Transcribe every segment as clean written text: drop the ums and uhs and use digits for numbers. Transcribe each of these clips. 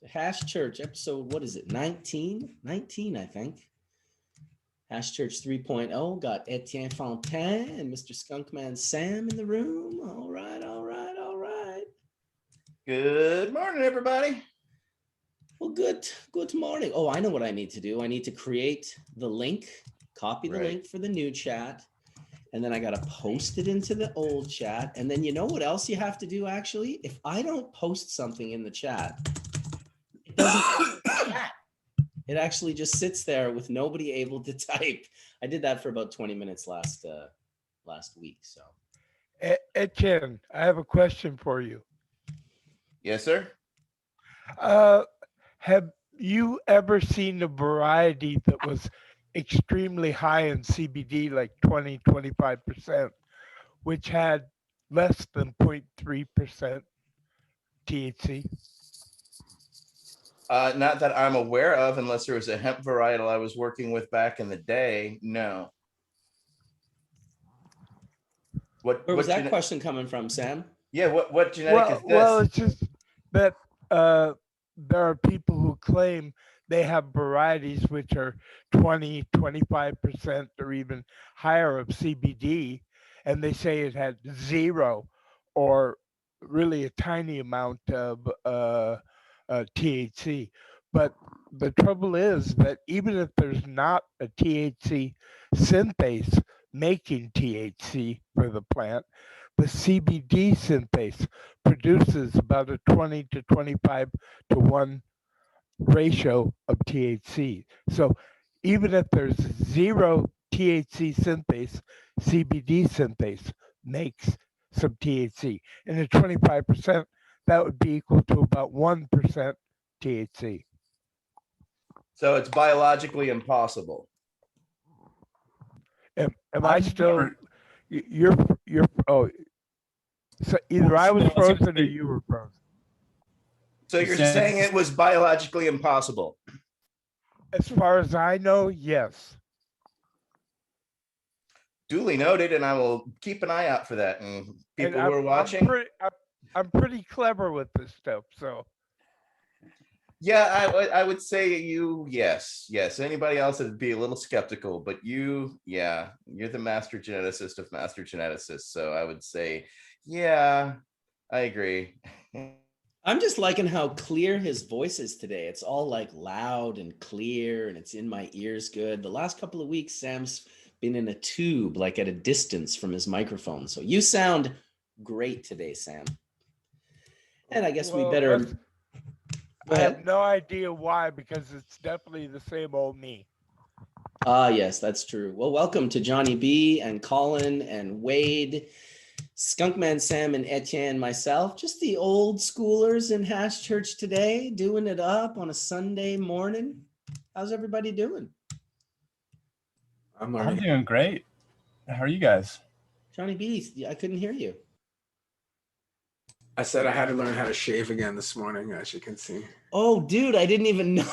Hash Church episode, what is it? 19, I think. Hash Church 3.0 got Etienne Fontaine and Mr. Skunkman Sam in the room. All right. Good morning, everybody. Well, good morning. Oh, I know what I need to do. I need to create the link, copy the link for the new chat, and then I got to post it into the old chat. And then you know what else you have to do, actually? If I don't post something in the chat, it doesn't chat. It actually just sits there with nobody able to type. I did that for about 20 minutes last week. So, Etienne, I have a question for you. Yes, sir. Have you ever seen a variety that was extremely high in CBD, like 20-25%, which had less than 0.3% THC? Not that I'm aware of, unless there was a hemp varietal I was working with back in the day. No. Where was that question coming from, Sam? Yeah, what genetic is this? Well, it's just that there are people who claim they have varieties which are 20-25% or even higher of CBD, and they say it had zero or really a tiny amount of THC. But the trouble is that even if there's not a THC synthase making THC for the plant, the CBD synthase produces about a 20 to 25 to 1 ratio of THC. So even if there's zero THC synthase, CBD synthase makes some THC. And at 25%, that would be equal to about 1% THC. So it's biologically impossible. Am I still? You're. Oh, so either I was frozen or you were frozen. So you're saying it was biologically impossible? As far as I know, yes. Duly noted, and I will keep an eye out for that. And people who are watching, I'm pretty clever with this stuff, so. Yeah, I would say yes. Anybody else would be a little skeptical, but you're the master geneticist of master geneticists. So I would say, yeah, I agree. I'm just liking how clear his voice is today. It's all like loud and clear, and it's in my ears good. The last couple of weeks, Sam's been in a tube, like at a distance from his microphone. So you sound great today, Sam. And I guess we better... I have no idea why, because it's definitely the same old me. Yes, that's true. Well, welcome to Johnny B and Colin and Wade, Skunkman Sam and Etienne, myself, just the old schoolers in Hash Church today, doing it up on a Sunday morning. How's everybody doing? I'm doing great. How are you guys? Johnny B, I couldn't hear you. I said I had to learn how to shave again this morning, as you can see. Oh, dude, I didn't even know.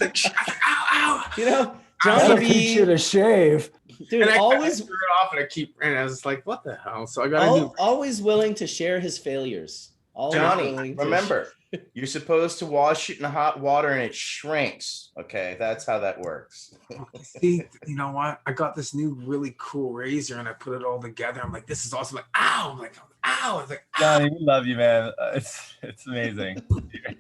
Ow. You know, Johnny B teach you to shave. Dude, and I always threw it off, and I was like, what the hell? So I got always willing to share his failures. Johnny, remember, you're supposed to wash it in hot water and it shrinks. Okay, that's how that works. See, you know what? I got this new really cool razor and I put it all together. I'm like, this is awesome. Like, ow! I'm like, ow! I was like, Johnny, we love you, man. It's amazing.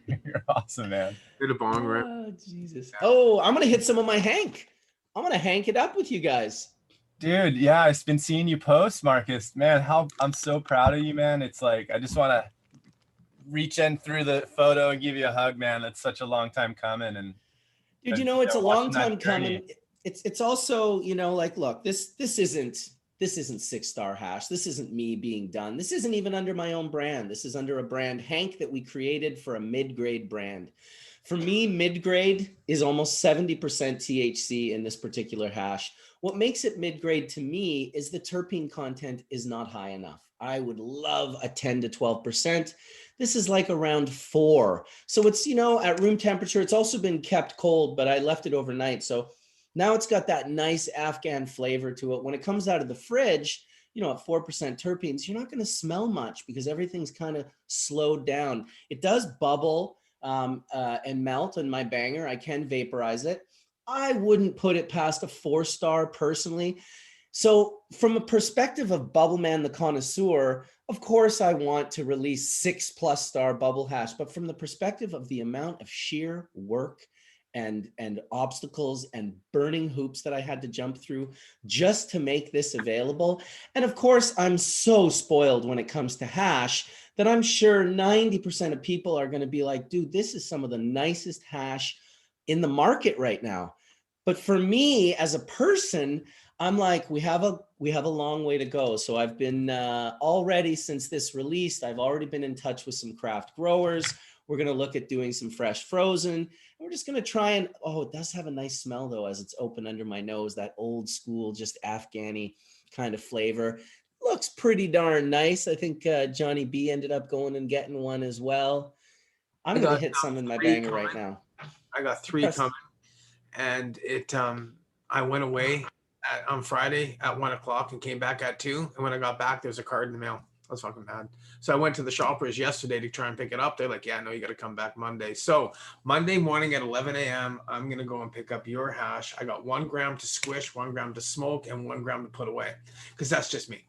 You're awesome, man. Did a bong rip. Oh, Jesus. Oh, I'm gonna hit some of my Hank. I'm gonna Hank it up with you guys. Dude, yeah, I've been seeing you post, Marcus. Man, I'm so proud of you, man. It's like I just want to reach in through the photo and give you a hug, man. That's such a long time coming. And dude, you know, it's a long time coming. It's also, you know, like, look, this isn't 6-Star Hash. This isn't me being done. This isn't even under my own brand. This is under a brand, Hank, that we created for a mid-grade brand. For me, mid-grade is almost 70% THC in this particular hash. What makes it mid-grade to me is the terpene content is not high enough. I would love a 10 to 12%. This is like around 4. So it's, you know, at room temperature. It's also been kept cold, but I left it overnight. So now it's got that nice Afghan flavor to it. When it comes out of the fridge, at 4% terpenes, you're not going to smell much because everything's kind of slowed down. It does bubble and melt in my banger. I can vaporize it. I wouldn't put it past a 4-star personally. So from a perspective of Bubbleman the connoisseur, of course I want to release 6+ star bubble hash, but from the perspective of the amount of sheer work and obstacles and burning hoops that I had to jump through just to make this available. And of course, I'm so spoiled when it comes to hash that I'm sure 90% of people are going to be like, dude, this is some of the nicest hash in the market right now. But for me as a person, I'm like, we have a long way to go. So I've been already since this released, I've already been in touch with some craft growers. We're going to look at doing some fresh frozen. And we're just going to try and, it does have a nice smell though, as it's open under my nose, that old school, just Afghani kind of flavor. Looks pretty darn nice. I think Johnny B ended up going and getting one as well. I'm going to hit some in my banger right now. I got 3 coming. And I went away on Friday at 1:00 and came back at 2. And when I got back, there's a card in the mail. I was fucking mad. So I went to the shoppers yesterday to try and pick it up. They're like, yeah, no, you got to come back Monday. So Monday morning at 11 a.m., I'm going to go and pick up your hash. I got 1 gram to squish, 1 gram to smoke, and 1 gram to put away. Because that's just me.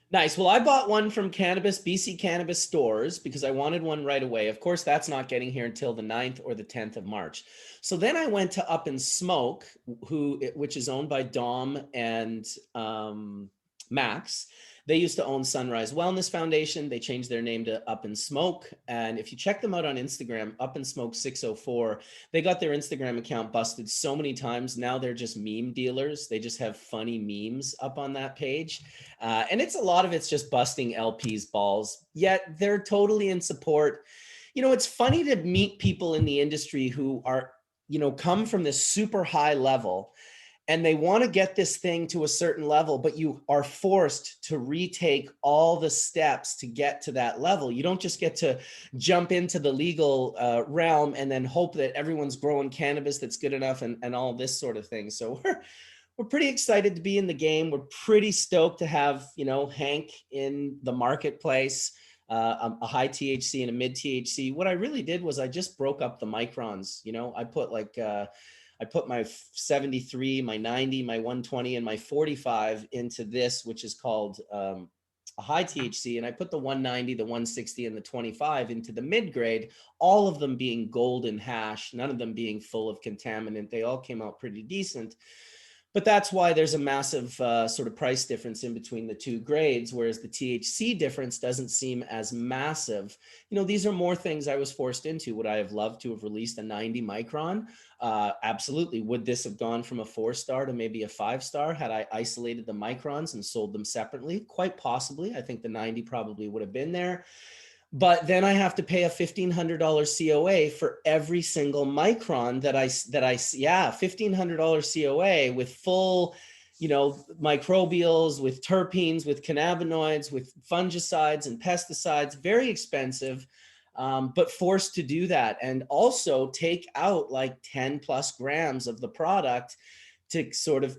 Nice. Well, I bought one from BC Cannabis stores because I wanted one right away. Of course, that's not getting here until the 9th or the 10th of March. So then I went to Up and Smoke, which is owned by Dom and Max. They used to own Sunrise Wellness Foundation. They changed their name to Up and Smoke. And if you check them out on Instagram, Up and Smoke 604, they got their Instagram account busted so many times. Now they're just meme dealers. They just have funny memes up on that page. And a lot of it's just busting LP's balls, yet they're totally in support. It's funny to meet people in the industry who are, come from this super high level and they want to get this thing to a certain level, but you are forced to retake all the steps to get to that level. You don't just get to jump into the legal realm and then hope that everyone's growing cannabis that's good enough and all this sort of thing. So we're pretty excited to be in the game. We're pretty stoked to have, Hank in the marketplace, a high THC and a mid THC. What I really did was I just broke up the microns. I put my 73, my 90, my 120, and my 45 into this, which is called a high THC. And I put the 190, the 160, and the 25 into the mid grade, all of them being golden hash, none of them being full of contaminant. They all came out pretty decent. But that's why there's a massive sort of price difference in between the 2 grades, whereas the THC difference doesn't seem as massive. These are more things I was forced into. Would I have loved to have released a 90 micron? Absolutely. Would this have gone from a 4-star to maybe a 5-star had I isolated the microns and sold them separately? Quite possibly. I think the 90 probably would have been there. But then I have to pay a $1,500 COA for every single micron that I $1,500 COA with full, microbials, with terpenes, with cannabinoids, with fungicides and pesticides, very expensive, but forced to do that. And also take out like 10 plus grams of the product to sort of,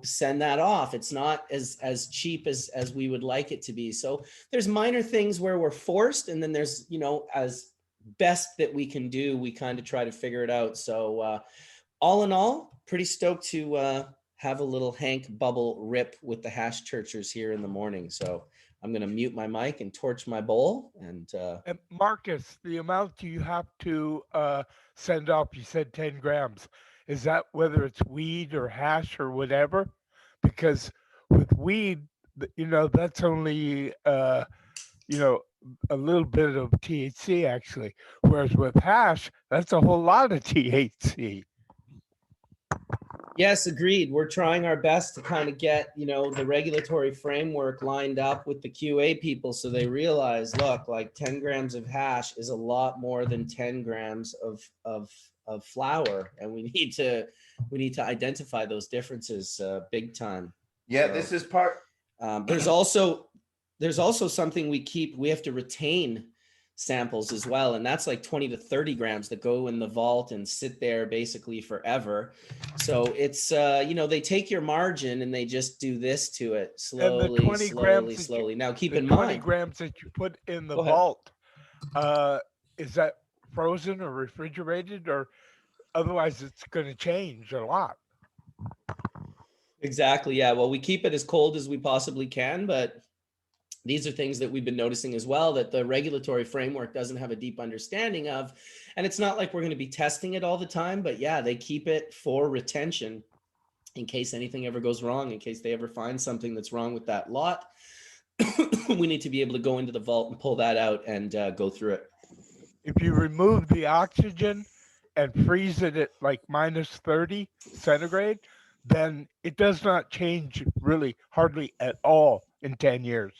send that off. It's not as cheap as we would like it to be. So there's minor things where we're forced, and then there's, as best that we can do, we kind of try to figure it out. So all in all, pretty stoked to have a little Hank bubble rip with the hash churchers here in the morning. So I'm going to mute my mic and torch my bowl. And Marcus, the amount you have to send off, you said 10 grams. Is that whether it's weed or hash or whatever? Because with weed, that's only, a little bit of THC actually. Whereas with hash, that's a whole lot of THC. yes, agreed. We're trying our best to kind of get, the regulatory framework lined up with the QA people so they realize, look, like 10 grams of hash is a lot more than 10 grams of flower, and we need to identify those differences big time. Yeah, So, this is part. there's also something we have to retain samples as well. And that's like 20 to 30 grams that go in the vault and sit there basically forever. So it's, they take your margin and they just do this to it slowly, 20 grams slowly. Now keep the in 20 mind. grams that you put in the Go ahead. vault, is that frozen or refrigerated, or otherwise it's going to change a lot? Exactly. Yeah. Well, we keep it as cold as we possibly can, but these are things that we've been noticing as well, that the regulatory framework doesn't have a deep understanding of. And it's not like we're going to be testing it all the time, but yeah, they keep it for retention in case anything ever goes wrong, in case they ever find something that's wrong with that lot. We need to be able to go into the vault and pull that out and go through it. If you remove the oxygen and freeze it at like minus 30 centigrade, then it does not change really hardly at all in 10 years.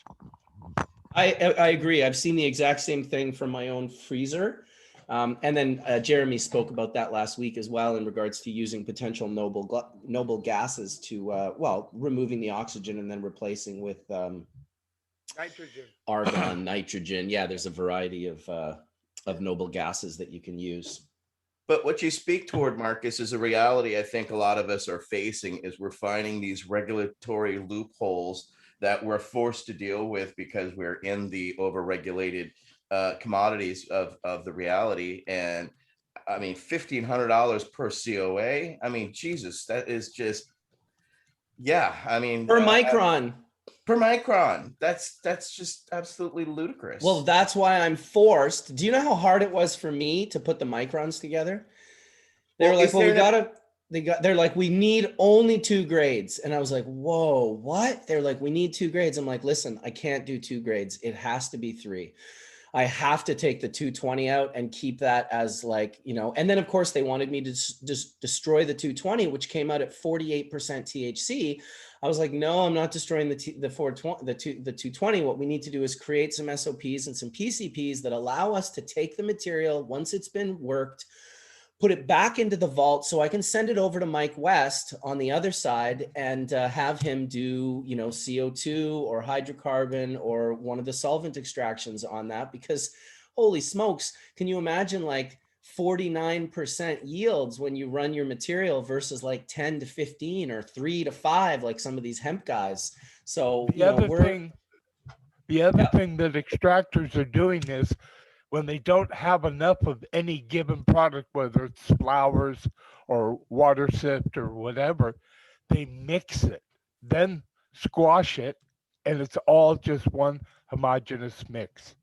I agree. I've seen the exact same thing from my own freezer. And then Jeremy spoke about that last week as well in regards to using potential noble gases to, removing the oxygen and then replacing with Nitrogen. argon, nitrogen. Yeah, there's a variety of noble gases that you can use. But what you speak toward, Marcus, is a reality I think a lot of us are facing, is we're finding these regulatory loopholes that we're forced to deal with because we're in the overregulated commodities of the reality. And I mean, $1,500 per COA. I mean, Jesus, that is just, yeah. I mean, Per micron. Per micron. That's just absolutely ludicrous. Well, that's why I'm forced. Do you know how hard it was for me to put the microns together? They were like, well, they're like, we need only 2 grades. And I was like, whoa, what? They're like, we need 2 grades. I'm like, listen, I can't do 2 grades. It has to be 3. I have to take the 220 out and keep that as like, and then of course they wanted me to just destroy the 220, which came out at 48% THC. I was like, no, I'm not destroying the 220. What we need to do is create some SOPs and some PCPs that allow us to take the material once it's been worked, put it back into the vault so I can send it over to Mike West on the other side and have him do, CO2 or hydrocarbon or one of the solvent extractions on that. Because holy smokes, can you imagine like 49% yields when you run your material versus like 10 to 15 or 3 to 5, like some of these hemp guys. So the other thing that extractors are doing is, when they don't have enough of any given product, whether it's flowers or water sift or whatever, they mix it, then squash it, and it's all just one homogeneous mix.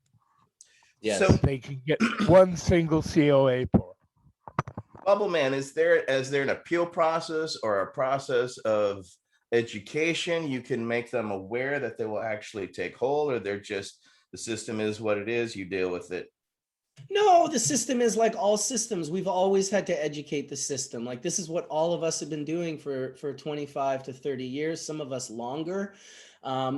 Yes. So they can get one single COA for it. Bubble Man, is there an appeal process or a process of education you can make them aware that they will actually take hold, or they're just, the system is what it is, you deal with it? No, the system is like all systems. We've always had to educate the system. Like this is what all of us have been doing for 25 to 30 years, some of us longer.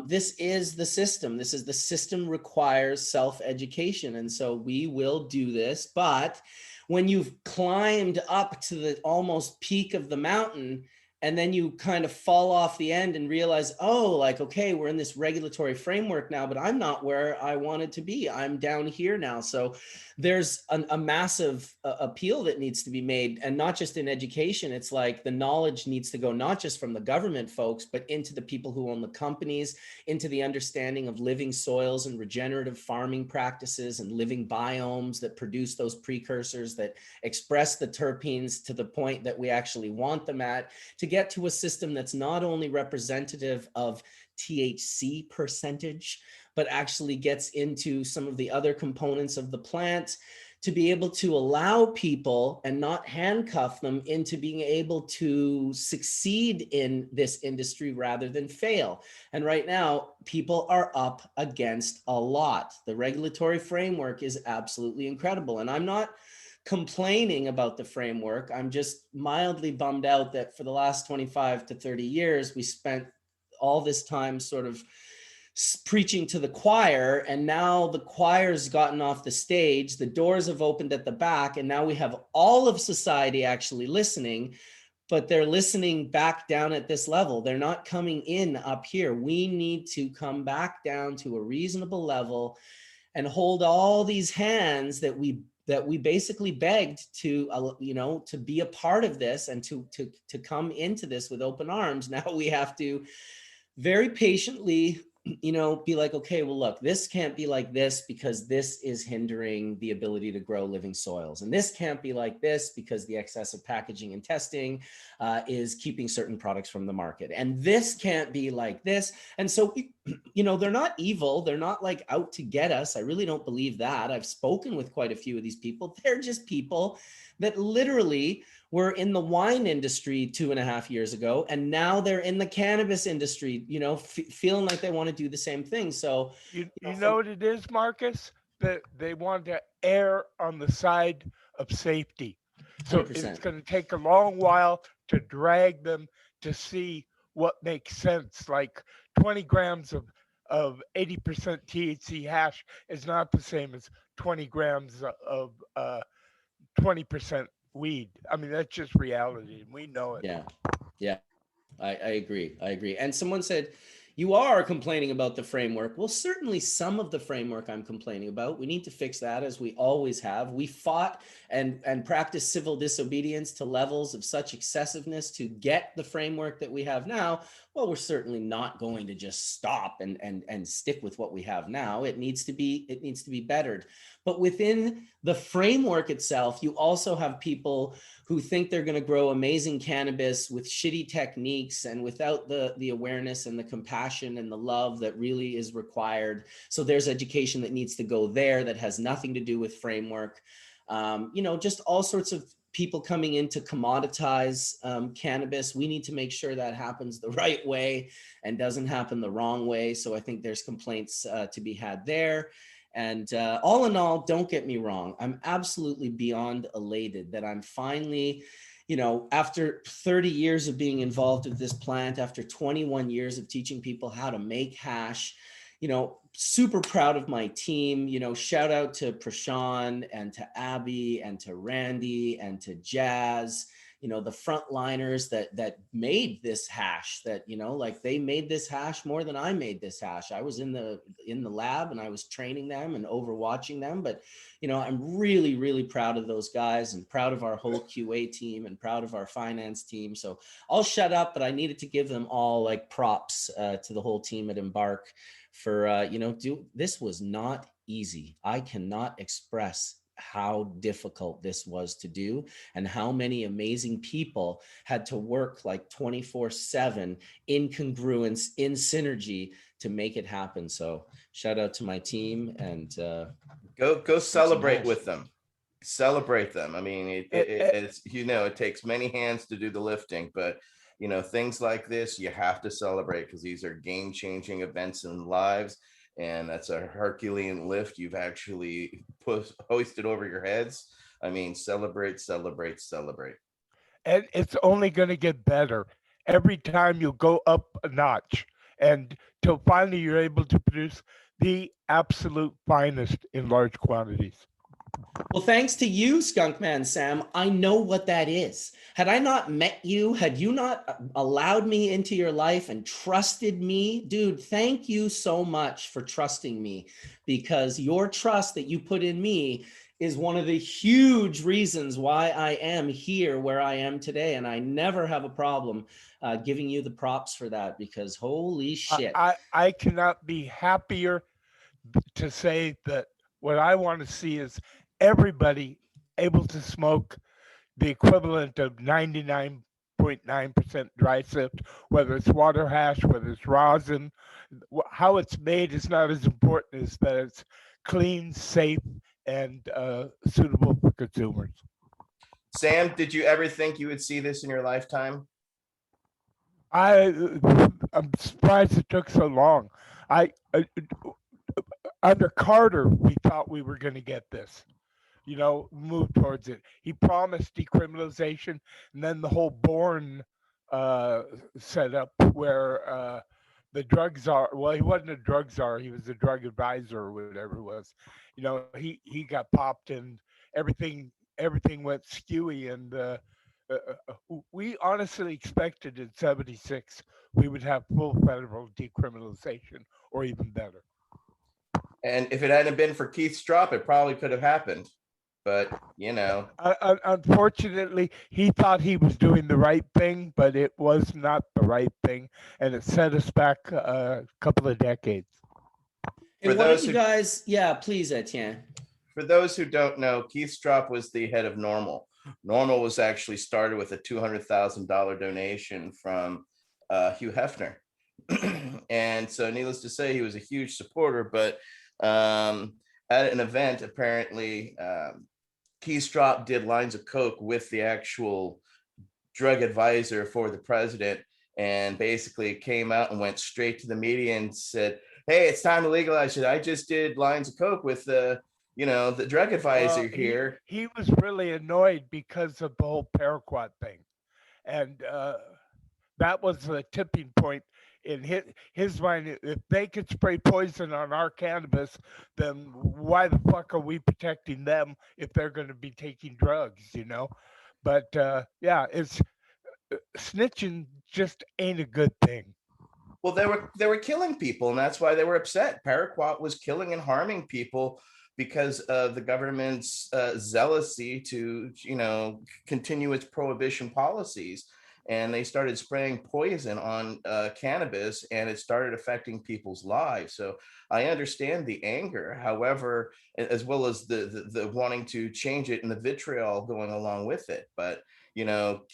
This is the system. The system requires self-education. And so we will do this. But when you've climbed up to the almost peak of the mountain, and then you kind of fall off the end and realize, oh, like, okay, we're in this regulatory framework now, but I'm not where I wanted to be. I'm down here now. So there's a massive appeal that needs to be made, and not just in education. It's like the knowledge needs to go not just from the government folks, but into the people who own the companies, into the understanding of living soils and regenerative farming practices and living biomes that produce those precursors that express the terpenes to the point that we actually want them at, to get to a system that's not only representative of THC percentage, but actually gets into some of the other components of the plant, to be able to allow people and not handcuff them into being able to succeed in this industry rather than fail. And right now, people are up against a lot. The regulatory framework is absolutely incredible. And I'm not complaining about the framework. I'm just mildly bummed out that for the last 25 to 30 years, we spent all this time sort of preaching to the choir, and now the choir's gotten off the stage, the doors have opened at the back, and now we have all of society actually listening, but they're listening back down at this level. They're not coming in up here. We need to come back down to a reasonable level and hold all these hands that we basically begged to, to be a part of this and to come into this with open arms. Now we have to very patiently, be like, okay, well, look, this can't be like this because this is hindering the ability to grow living soils. And this can't be like this because the excessive packaging and testing is keeping certain products from the market. And this can't be like this. And so, they're not evil. They're not like out to get us. I really don't believe that. I've spoken with quite a few of these people. They're just people that literally were in the wine industry 2.5 years ago, and now they're in the cannabis industry, feeling like they want to do the same thing. So you know what it is, Marcus? That they want to err on the side of safety. So 100%. it's going to take a long while to drag them to see what makes sense. Like 20 grams of 80% THC hash is not the same as 20 grams of 20% weed. I mean, that's just reality, and we know it. Yeah. I agree. And someone said, you are complaining about the framework. Well, certainly some of the framework I'm complaining about. We need to fix that, as we always have. We fought and practiced civil disobedience to levels of such excessiveness to get the framework that we have now. Well, we're certainly not going to just stop and stick with what we have now. It needs to be bettered. But within the framework itself, you also have people who think they're going to grow amazing cannabis with shitty techniques and without the awareness and the compassion and the love that really is required. So there's education that needs to go there that has nothing to do with framework. Just all sorts of people coming in to commoditize cannabis. We need to make sure that happens the right way and doesn't happen the wrong way. So I think there's complaints to be had there. And all in all, don't get me wrong, I'm absolutely beyond elated that I'm finally, after 30 years of being involved with this plant, after 21 years of teaching people how to make hash, super proud of my team. Shout out to Prashan and to Abby and to Randy and to Jazz, the frontliners that made this hash, that, they made this hash more than I made this hash. I was in the lab and I was training them and overwatching them. But, I'm really, really proud of those guys and proud of our whole QA team and proud of our finance team. So I'll shut up, but I needed to give them all like props to the whole team at Embark for, this was not easy. I cannot express how difficult this was to do and how many amazing people had to work like 24/7 in congruence, in synergy to make it happen. So shout out to my team and go celebrate with them. Celebrate them. I mean, it's, it takes many hands to do the lifting, but things like this, you have to celebrate because these are game-changing events in lives. And that's a Herculean lift you've actually hoisted over your heads. I mean, celebrate. And it's only going to get better every time you go up a notch, and till finally you're able to produce the absolute finest in large quantities. Well, thanks to you, Skunkman Sam, I know what that is. Had I not met you, had you not allowed me into your life and trusted me, dude, thank you so much for trusting me, because your trust that you put in me is one of the huge reasons why I am here where I am today. And I never have a problem giving you the props for that, because holy shit. I cannot be happier to say that what I want to see is everybody able to smoke the equivalent of 99.9% dry sift, whether it's water hash, whether it's rosin. How it's made is not as important as that it's clean, safe, and suitable for consumers. Sam, did you ever think you would see this in your lifetime? I'm surprised it took so long. Under Carter, we thought we were going to get this, move towards it. He promised decriminalization, and then the whole Bourne setup where the drug czar, well, he wasn't a drug czar, he was a drug advisor or whatever it was. He got popped and everything went skewy, and we honestly expected in 76 we would have full federal decriminalization or even better. And if it hadn't been for Keith Strop, it probably could have happened. But Unfortunately, he thought he was doing the right thing, but it was not the right thing, and it set us back a couple of decades. And why don't you guys, yeah, please, Etienne. For those who don't know, Keith Strop was the head of Normal. Normal was actually started with a $200,000 donation from Hugh Hefner. And so needless to say, he was a huge supporter, but at an event, apparently, Keith Strop did lines of coke with the actual drug advisor for the president, and basically came out and went straight to the media and said, hey, it's time to legalize it. I just did lines of coke with the drug advisor here. He was really annoyed because of the whole paraquat thing. And that was the tipping point in his mind. If they could spray poison on our cannabis, then why the fuck are we protecting them if they're going to be taking drugs, But yeah, it's snitching just ain't a good thing. Well, they were killing people, and that's why they were upset. Paraquat was killing and harming people because of the government's zealousy to, continue its prohibition policies. And they started spraying poison on cannabis, and it started affecting people's lives. So I understand the anger, however, as well as the wanting to change it and the vitriol going along with it. But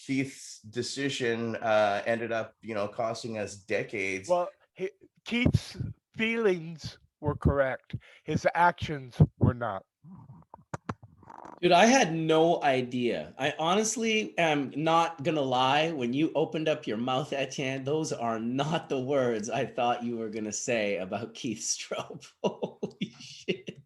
Keith's decision ended up, costing us decades. Well, Keith's feelings were correct. His actions were not. Dude, I had no idea. I honestly am not gonna lie. When you opened up your mouth, Etienne, those are not the words I thought you were gonna say about Keith Strop. Holy shit.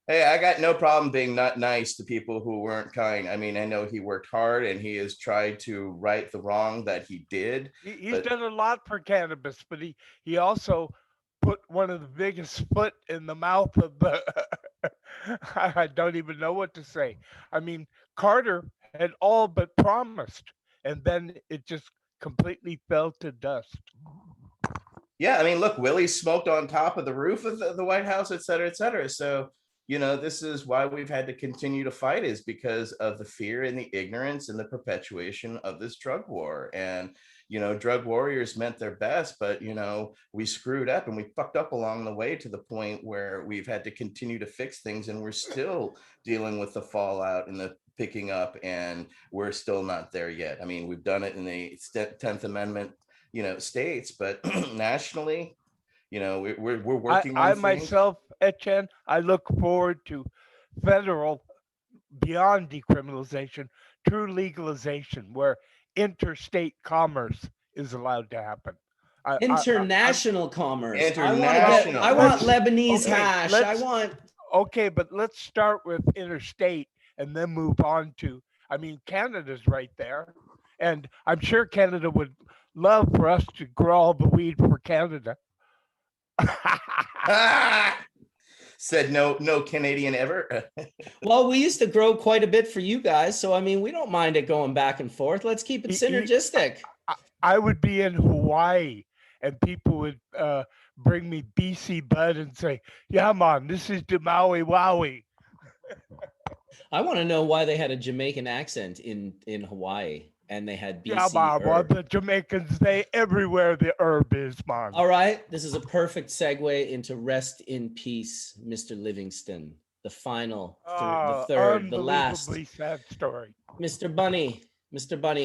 Hey, I got no problem being not nice to people who weren't kind. I mean, I know he worked hard and he has tried to right the wrong that he did. He's done a lot for cannabis, but he also put one of the biggest foot in the mouth of the I don't even know what to say. I mean, Carter had all but promised, and then it just completely fell to dust. Yeah, I mean, look, Willie smoked on top of the roof of the White House, et cetera, et cetera. So this is why we've had to continue to fight, is because of the fear and the ignorance and the perpetuation of this drug war. And, drug warriors meant their best, but, we screwed up and we fucked up along the way to the point where we've had to continue to fix things. And we're still dealing with the fallout and the picking up, and we're still not there yet. I mean, we've done it in the 10th Amendment, states, but nationally, we're working on I myself, Etienne, I look forward to federal, beyond decriminalization, true legalization, where interstate commerce is allowed to happen. International commerce. International. I want Lebanese hash. Okay, but let's start with interstate and then move on to, Canada's right there. And I'm sure Canada would love for us to grow all the weed for Canada. Said no Canadian ever. Well, we used to grow quite a bit for you guys, so we don't mind it going back and forth. Let's keep it synergistic. I would be in Hawaii, and people would bring me BC Bud and say, "Yeah, man, this is the Maui Wowie." I want to know why they had a Jamaican accent in Hawaii. And they had BC. Yeah, man, the Jamaicans, everywhere the herb is, man. All right, this is a perfect segue into rest in peace, Mr. Livingston. The final, the third, the last. Unbelievably sad story. Mr. Bunny,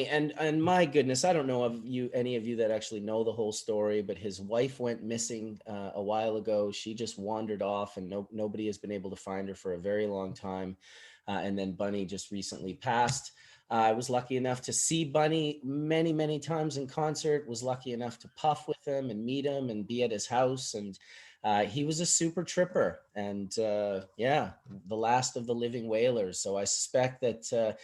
and my goodness, I don't know of any of you that actually know the whole story, but his wife went missing a while ago. She just wandered off, and nobody has been able to find her for a very long time. And then Bunny just recently passed. I was lucky enough to see Bunny many, many times in concert, was lucky enough to puff with him and meet him and be at his house. And he was a super tripper, and the last of the living whalers. So I suspect that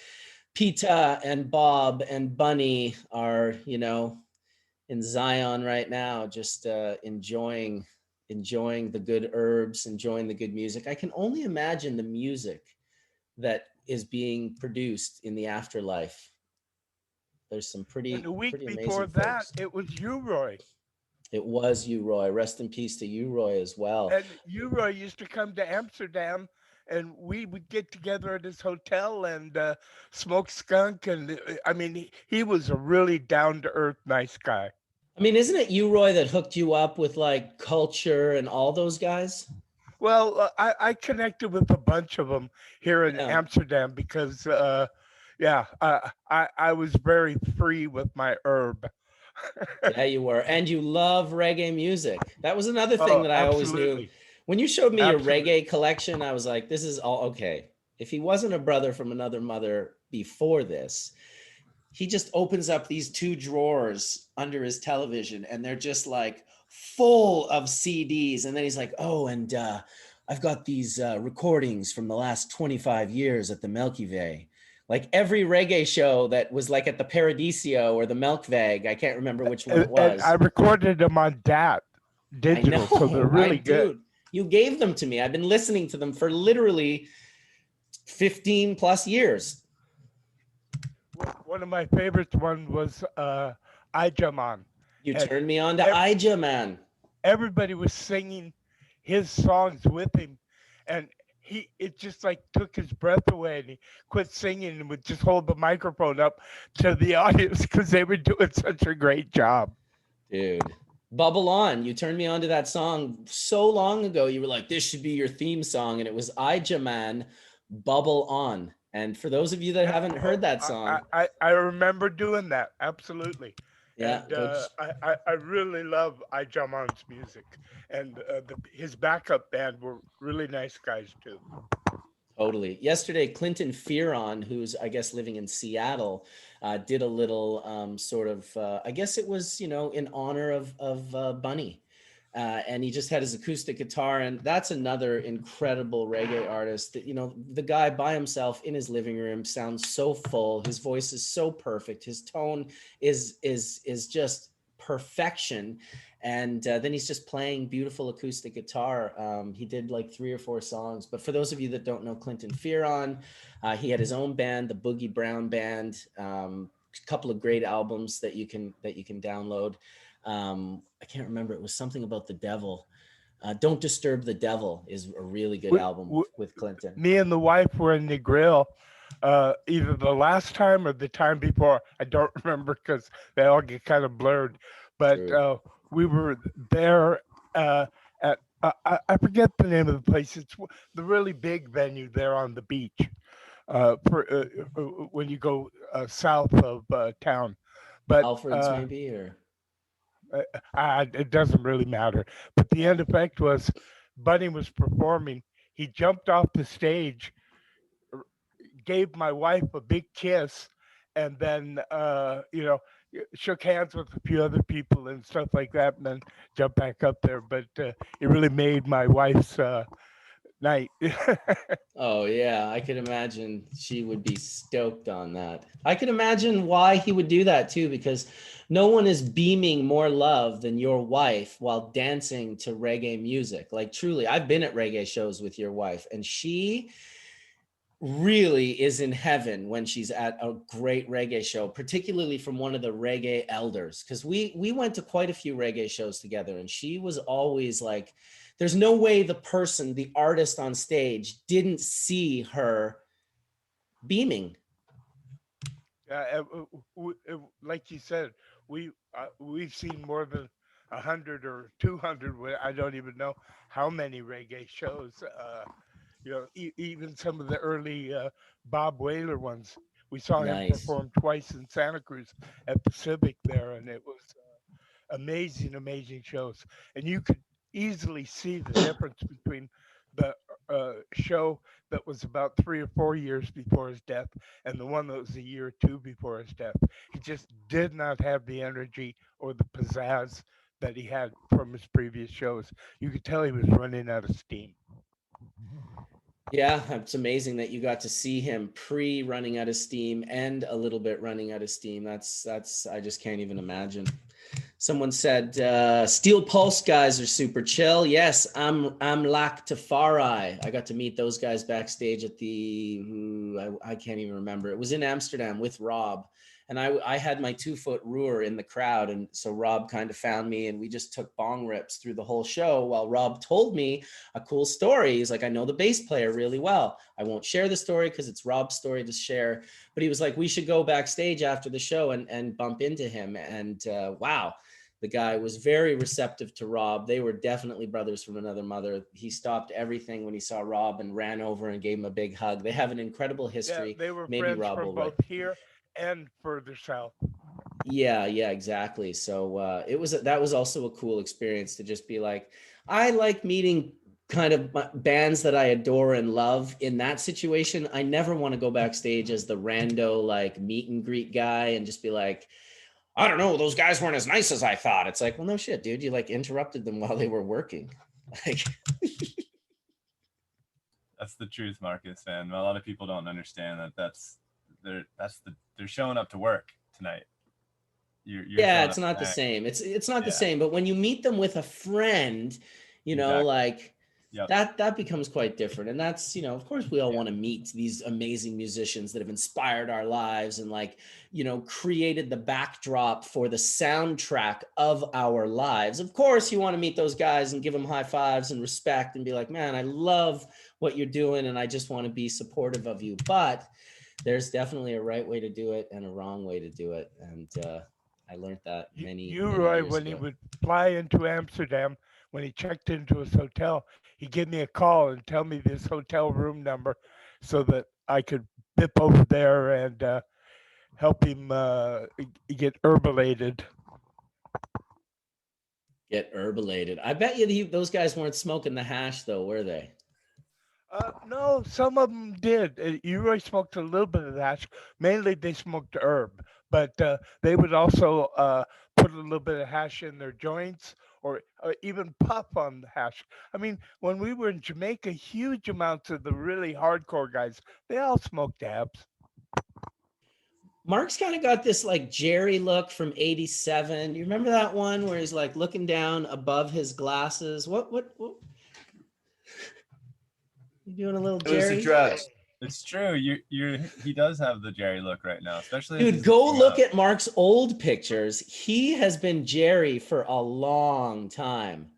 Peta and Bob and Bunny are, in Zion right now, just enjoying the good herbs, enjoying the good music. I can only imagine the music that is being produced in the afterlife. There's some pretty. And the week pretty before amazing that, folks. it was you, Roy. It was you, Roy. Rest in peace to you, Roy, as well. And Roy, used to come to Amsterdam, and we would get together at his hotel and smoke skunk. And I mean, he was a really down to earth, nice guy. I mean, isn't it you, Roy, that hooked you up with like Culture and all those guys? Well, I connected with a bunch of them here in Amsterdam because, I was very free with my herb. Yeah, you were. And you love reggae music. That was another thing that I always knew. When you showed me your reggae collection, I was like, this is all okay. If he wasn't a brother from another mother before this, he just opens up these 2 drawers under his television and they're just like full of CDs. And then he's like, oh, and I've got these recordings from the last 25 years at the Milky Way. Like every reggae show that was like at the Paradiso or the Melkweg, I can't remember which one it was. And I recorded them on DAT digital, so they're really good. Dude, you gave them to me. I've been listening to them for literally 15 plus years. One of my favorites was Ijaman. You turned me on to Ijaman. Everybody was singing his songs with him, and it just like took his breath away, and he quit singing and would just hold the microphone up to the audience because they were doing such a great job. Dude, Bubble On. You turned me on to that song so long ago. You were like, this should be your theme song. And it was Ijaman, Bubble On. And for those of you that haven't heard that song. I remember doing that. Absolutely. Yeah. And I really love Ijaman's music. And his backup band were really nice guys too. Totally. Yesterday, Clinton Fearon, who's, I guess, living in Seattle, did a little sort of, I guess it was, in honor of Bunny. And he just had his acoustic guitar. And that's another incredible reggae artist that, the guy by himself in his living room sounds so full. His voice is so perfect. His tone is just perfection. And then he's just playing beautiful acoustic guitar. He did like 3 or 4 songs. But for those of you that don't know Clinton Fearon, he had his own band, the Boogie Brown Band. A couple of great albums that you can download. I can't remember. It was something about the devil. Don't Disturb the Devil is a really good album with Clinton. Me and the wife were in the grill either the last time or the time before. I don't remember because they all get kind of blurred. But we were there at, I forget the name of the place. It's the really big venue there on the beach when you go south of town. But Alfred's maybe, or? It doesn't really matter. But the end effect was Bunny was performing. He jumped off the stage, gave my wife a big kiss, and then, shook hands with a few other people and stuff like that, and then jumped back up there. But it really made my wife's night. Oh yeah, I could imagine she would be stoked on that. I could imagine why he would do that too, because no one is beaming more love than your wife while dancing to reggae music. Like truly, I've been at reggae shows with your wife, and she really is in heaven when she's at a great reggae show, particularly from one of the reggae elders. Because we went to quite a few reggae shows together, and she was always like, there's no way the artist on stage didn't see her beaming. Like you said, we've seen more than 100 or 200. I don't even know how many reggae shows. Even some of the early Bob Whaler ones. We saw him perform twice in Santa Cruz at the Civic there, and it was amazing shows. And you could easily see the difference between the show that was about 3 or 4 years before his death and the one that was a year or 2 before his death. He just did not have the energy or the pizzazz that he had from his previous shows. You could tell he was running out of steam. Yeah, it's amazing that you got to see him running out of steam and a little bit running out of steam. That's I just can't even imagine. Someone said Steel Pulse guys are super chill. Yes, I'm Lak Tafari. I got to meet those guys backstage at the to, I can't even remember. It was in Amsterdam with Rob. And I had my 2-foot Ruhr in the crowd. And so Rob kind of found me and we just took bong rips through the whole show while Rob told me a cool story. He's like, I know the bass player really well. I won't share the story because it's Rob's story to share. But he was like, we should go backstage after the show and bump into him. And wow, the guy was very receptive to Rob. They were definitely brothers from another mother. He stopped everything when he saw Rob and ran over and gave him a big hug. They have an incredible history. Yeah, they were Maybe friends Rob from will both here and further south. Yeah, exactly. So that was also a cool experience to just be like, I like meeting kind of bands that I adore and love in that situation. I never want to go backstage as the rando like meet and greet guy and just be like, I don't know, those guys weren't as nice as I thought. It's like, well, no shit, dude. You like interrupted them while they were working. Like, That's the truth, Marcus. And a lot of people don't understand that they're showing up to work tonight. You're yeah, it's not the same. It's not the same. But when you meet them with a friend, you know, like that becomes quite different. And that's, you know, of course we all want to meet these amazing musicians that have inspired our lives and like, you know, created the backdrop for the soundtrack of our lives. Of course you want to meet those guys and give them high fives and respect and be like, man, I love what you're doing and I just want to be supportive of you. But there's definitely a right way to do it and a wrong way to do it. And I learned that many Roy, years when ago. he would fly into Amsterdam, when he checked into his hotel, he'd give me a call and tell me this hotel room number so that I could bip over there and help him get herbalated. Get herbalated. I bet you those guys weren't smoking the hash though, were they? No, some of them did. Roy smoked a little bit of the hash. Mainly they smoked herb, but they would also put a little bit of hash in their joints or even puff on the hash. I mean, when we were in Jamaica, huge amounts of the really hardcore guys, they all smoked dabs. Mark's kind of got this like Jerry look from '87. You remember that one where he's like looking down above his glasses? What? You doing a little Jerry? It was the drugs. It's true. He does have the Jerry look right now, especially. Dude, go look at Mark's old pictures. He has been Jerry for a long time.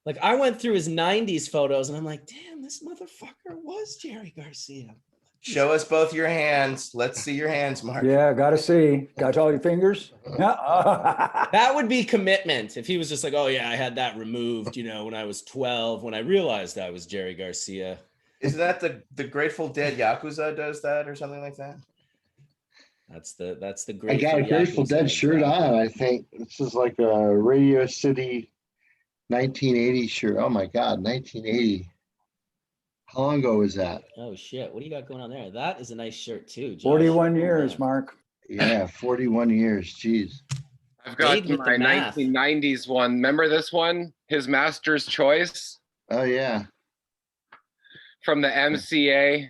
Like I went through his 90s photos and I'm like, damn, this motherfucker was Jerry Garcia. Show us both your hands. Let's see your hands, Mark. Yeah, gotta see. Got all your fingers? That would be commitment. If he was just like, oh yeah, I had that removed, you know, when I was 12, when I realized I was Jerry Garcia. Isn't that the Grateful Dead Yakuza does that or something like that? That's the I got a Grateful Dead shirt on. I think this is like a Radio City 1980 shirt. Oh my God, 1980. How long ago was that? Oh shit! What do you got going on there? That is a nice shirt too. Josh. 41 years, Mark. Yeah, 41 years. Jeez. I've got my 1990s one. Remember this one? His Master's Choice. Oh yeah. From the MCA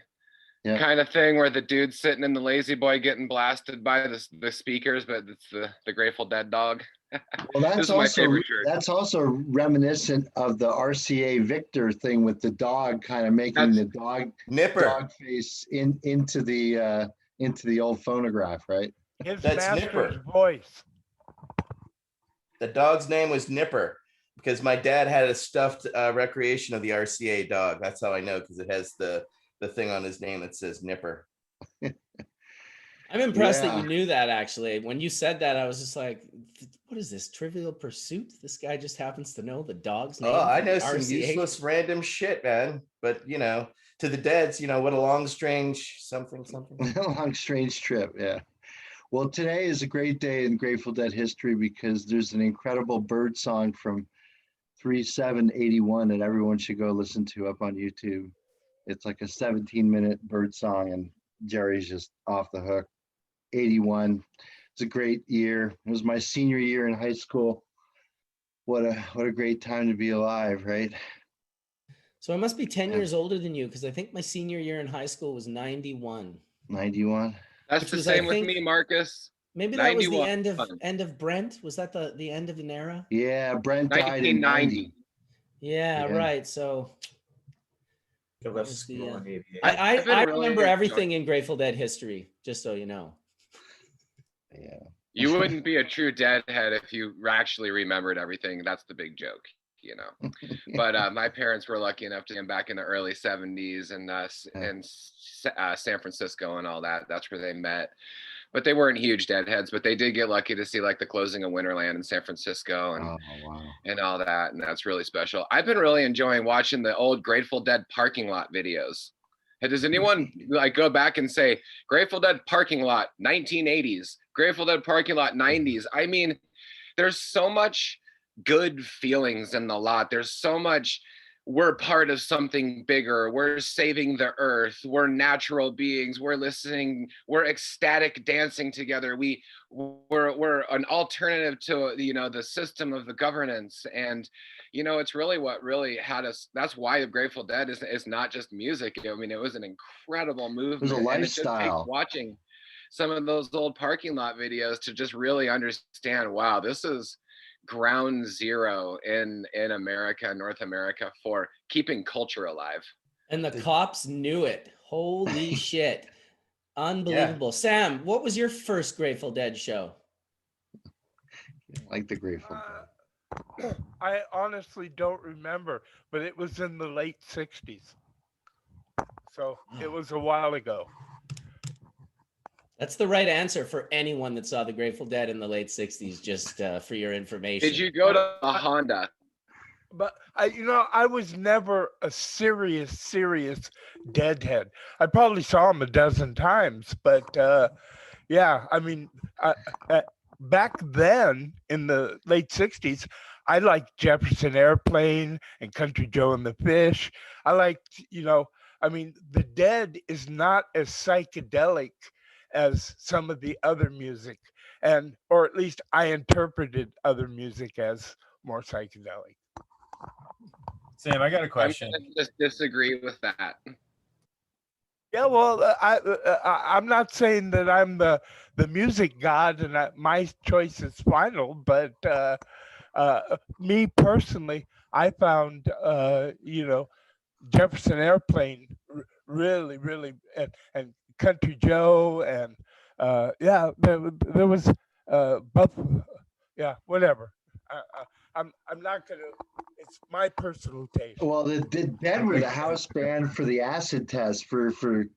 kind of thing, where the dude's sitting in the Lazy Boy getting blasted by the speakers, but it's the Grateful Dead dog. Well, that's also reminiscent of the RCA Victor thing with the dog kind of making the dog face into the old phonograph, right? That's Nipper. Voice. The dog's name was Nipper because my dad had a stuffed recreation of the RCA dog. That's how I know, because it has the thing on his name that says Nipper. I'm impressed that you knew that, actually. When you said that, I was just like, what is this, Trivial Pursuit? This guy just happens to know the dog's name. Oh, I know some RCA? useless random shit, man. But, you know, to the Deads, you know, what a long, strange something. Long, strange trip, yeah. Well, today is a great day in Grateful Dead history because there's an incredible bird song from 3/7/81 that everyone should go listen to up on YouTube. It's like a 17-minute bird song, and Jerry's just off the hook. 81. It's a great year. It was my senior year in high school. What a great time to be alive, right? So I must be 10 years older than you, because I think my senior year in high school was 91. 91. That's the same with me, Marcus. Maybe that was the end of Brent. Was that the end of an era? Yeah, Brent died in 90. Yeah, right. So That left was school the, in aviation. I I've been really remember enjoying- everything in Grateful Dead history, just so you know. Yeah. You wouldn't be a true deadhead if you actually remembered everything. That's the big joke, you know. But my parents were lucky enough to get back in the early 70s and San Francisco and all that. That's where they met. But they weren't huge deadheads, but they did get lucky to see like the closing of Winterland in San Francisco and Oh, wow. and all that, and that's really special. I've been really enjoying watching the old Grateful Dead parking lot videos. Hey, does anyone like go back and say Grateful Dead parking lot 1980s, Grateful Dead parking lot 90s? I mean, there's so much good feelings in the lot. There's so much, we're part of something bigger. We're saving the earth. We're natural beings. We're listening. We're ecstatic dancing together. We're an alternative to, you know, the system of the governance. And, you know, it's really what really had us. That's why the Grateful Dead is not just music. I mean, it was an incredible movement. It was a And it just takes lifestyle. watching some of those old parking lot videos to just really understand, wow, this is ground zero in America, North America, for keeping culture alive. And the cops knew it. Holy shit. Unbelievable. Sam, what was your first Grateful Dead show? Like the Grateful Dead. I honestly don't remember, but it was in the late 60s. So it was a while ago. That's the right answer for anyone that saw the Grateful Dead in the late 60s, just for your information. Did you go to a Honda? But I was never a serious Deadhead. I probably saw him a dozen times, but yeah, I mean, back then in the late 60s, I liked Jefferson Airplane and Country Joe and the Fish. I liked, I mean, the Dead is not as psychedelic as some of the other music, or at least I interpreted other music as more psychedelic. Sam, I got a question. I'm gonna just disagree with that. Yeah, well, I'm not saying that I'm the music god and my choice is final, but me personally, I found Jefferson Airplane really, and Country Joe and yeah, there was both. Yeah, whatever. I'm not gonna. It's my personal taste. Well, the Dead were the house band for the acid test for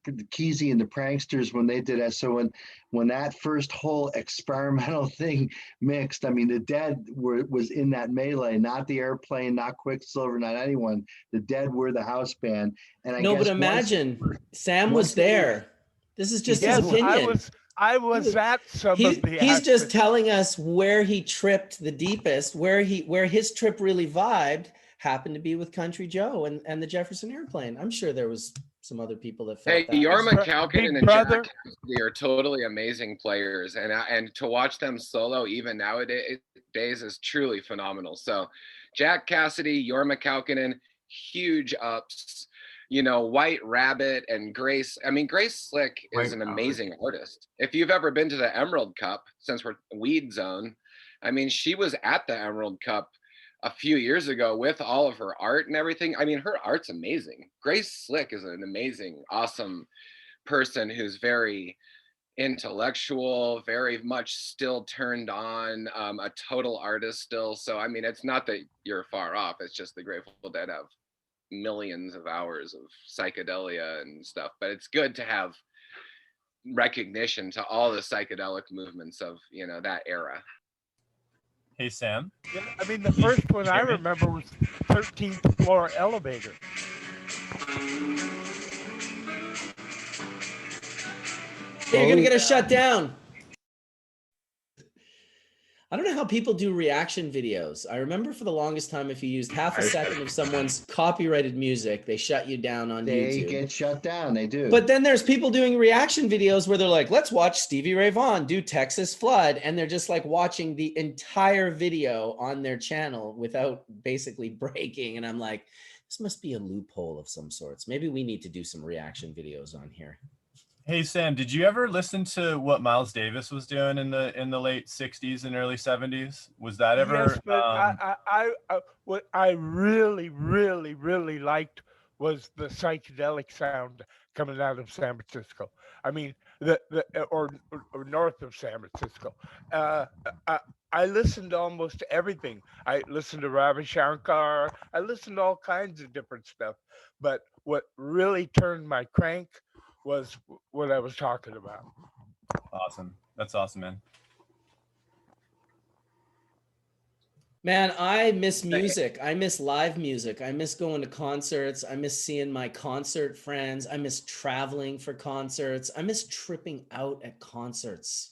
Kesey and the Pranksters when they did that. So when that first whole experimental thing mixed, I mean, the Dead was in that melee, not the Airplane, not Quicksilver, not anyone. The Dead were the house band. And I guess but imagine Sam was there. This is just his opinion. I was at some of the. He's just telling us where he tripped the deepest, where his trip really vibed happened to be with Country Joe and the Jefferson Airplane. I'm sure there was some other people that felt that. Jorma Kaukonen and Jack Cassidy are totally amazing players, and to watch them solo even nowadays is truly phenomenal. So, Jack Cassidy, Jorma Kaukonen, huge ups. White Rabbit and Grace. I mean, Grace Slick is an amazing artist. If you've ever been to the Emerald Cup, since we're Weed Zone, I mean, she was at the Emerald Cup a few years ago with all of her art and everything. I mean, her art's amazing. Grace Slick is an amazing, awesome person who's very intellectual, very much still turned on, a total artist still. So, I mean, it's not that you're far off. It's just the Grateful Dead have millions of hours of psychedelia and stuff, but it's good to have recognition to all the psychedelic movements of that era. Hey Sam. Yeah, I mean the first one I remember was 13th Floor Elevator. Hey, you're gonna get us shut down. I don't know how people do reaction videos. I remember for the longest time, if you used half a second of someone's copyrighted music, they shut you down on YouTube. They get shut down. They do. But then there's people doing reaction videos where they're like, let's watch Stevie Ray Vaughan do Texas Flood. And they're just like watching the entire video on their channel without basically breaking. And I'm like, this must be a loophole of some sorts. Maybe we need to do some reaction videos on here. Hey Sam, did you ever listen to what Miles Davis was doing in the late 60s and early 70s? Was that ever? Yes, but what I really liked was the psychedelic sound coming out of San Francisco. I mean, or north of San Francisco. Uh, I, I listened to almost everything. I listened to Ravi Shankar. I listened to all kinds of different stuff. But what really turned my crank was what I was talking about. Awesome. That's awesome, man. Man, I miss music. I miss live music. I miss going to concerts. I miss seeing my concert friends. I miss traveling for concerts. I miss tripping out at concerts.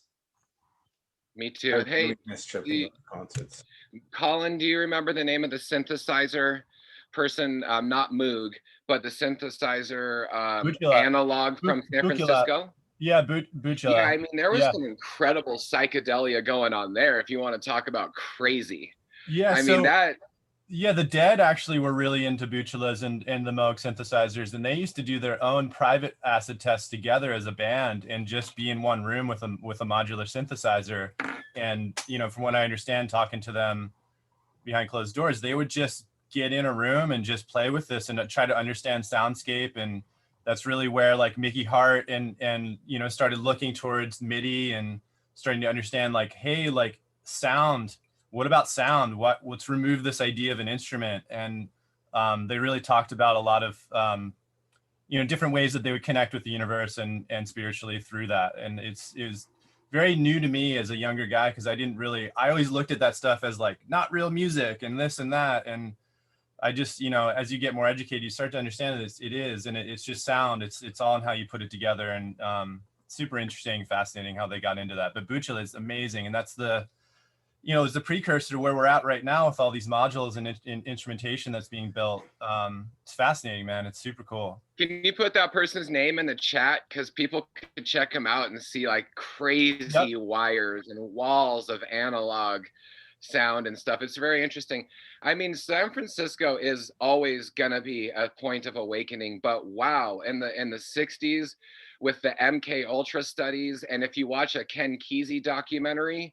Me too. I Hey, really miss tripping at concerts. Colin, do you remember the name of the synthesizer person? Not Moog, but the synthesizer analog from San Francisco? Yeah, Buchla. Yeah, I mean, there was some incredible psychedelia going on there. If you want to talk about crazy. Yeah, I mean that. Yeah, the Dead actually were really into Buchlas and the Moog synthesizers, and they used to do their own private acid tests together as a band and just be in one room with a modular synthesizer. And you know, from what I understand, talking to them behind closed doors, they would just get in a room and just play with this and try to understand soundscape. And that's really where like Mickey Hart and you know started looking towards MIDI and starting to understand like, hey, like sound. What about sound? Let's remove this idea of an instrument. And they really talked about a lot of you know different ways that they would connect with the universe and spiritually through that. And it was very new to me as a younger guy because I always looked at that stuff as like not real music and this and that. And I just, you know, as you get more educated, you start to understand that it is, and it's just sound. It's all in how you put it together. And super interesting, fascinating how they got into that. But Buchla is amazing, and that's the, you know, is the precursor to where we're at right now with all these modules and instrumentation that's being built. It's fascinating, man. It's super cool. Can you put that person's name in the chat? Because people could check him out and see like crazy wires and walls of analog sound and stuff. It's very interesting. I mean, San Francisco is always gonna be a point of awakening, but wow, in the 60s with the MK Ultra studies, and if you watch a Ken Kesey documentary,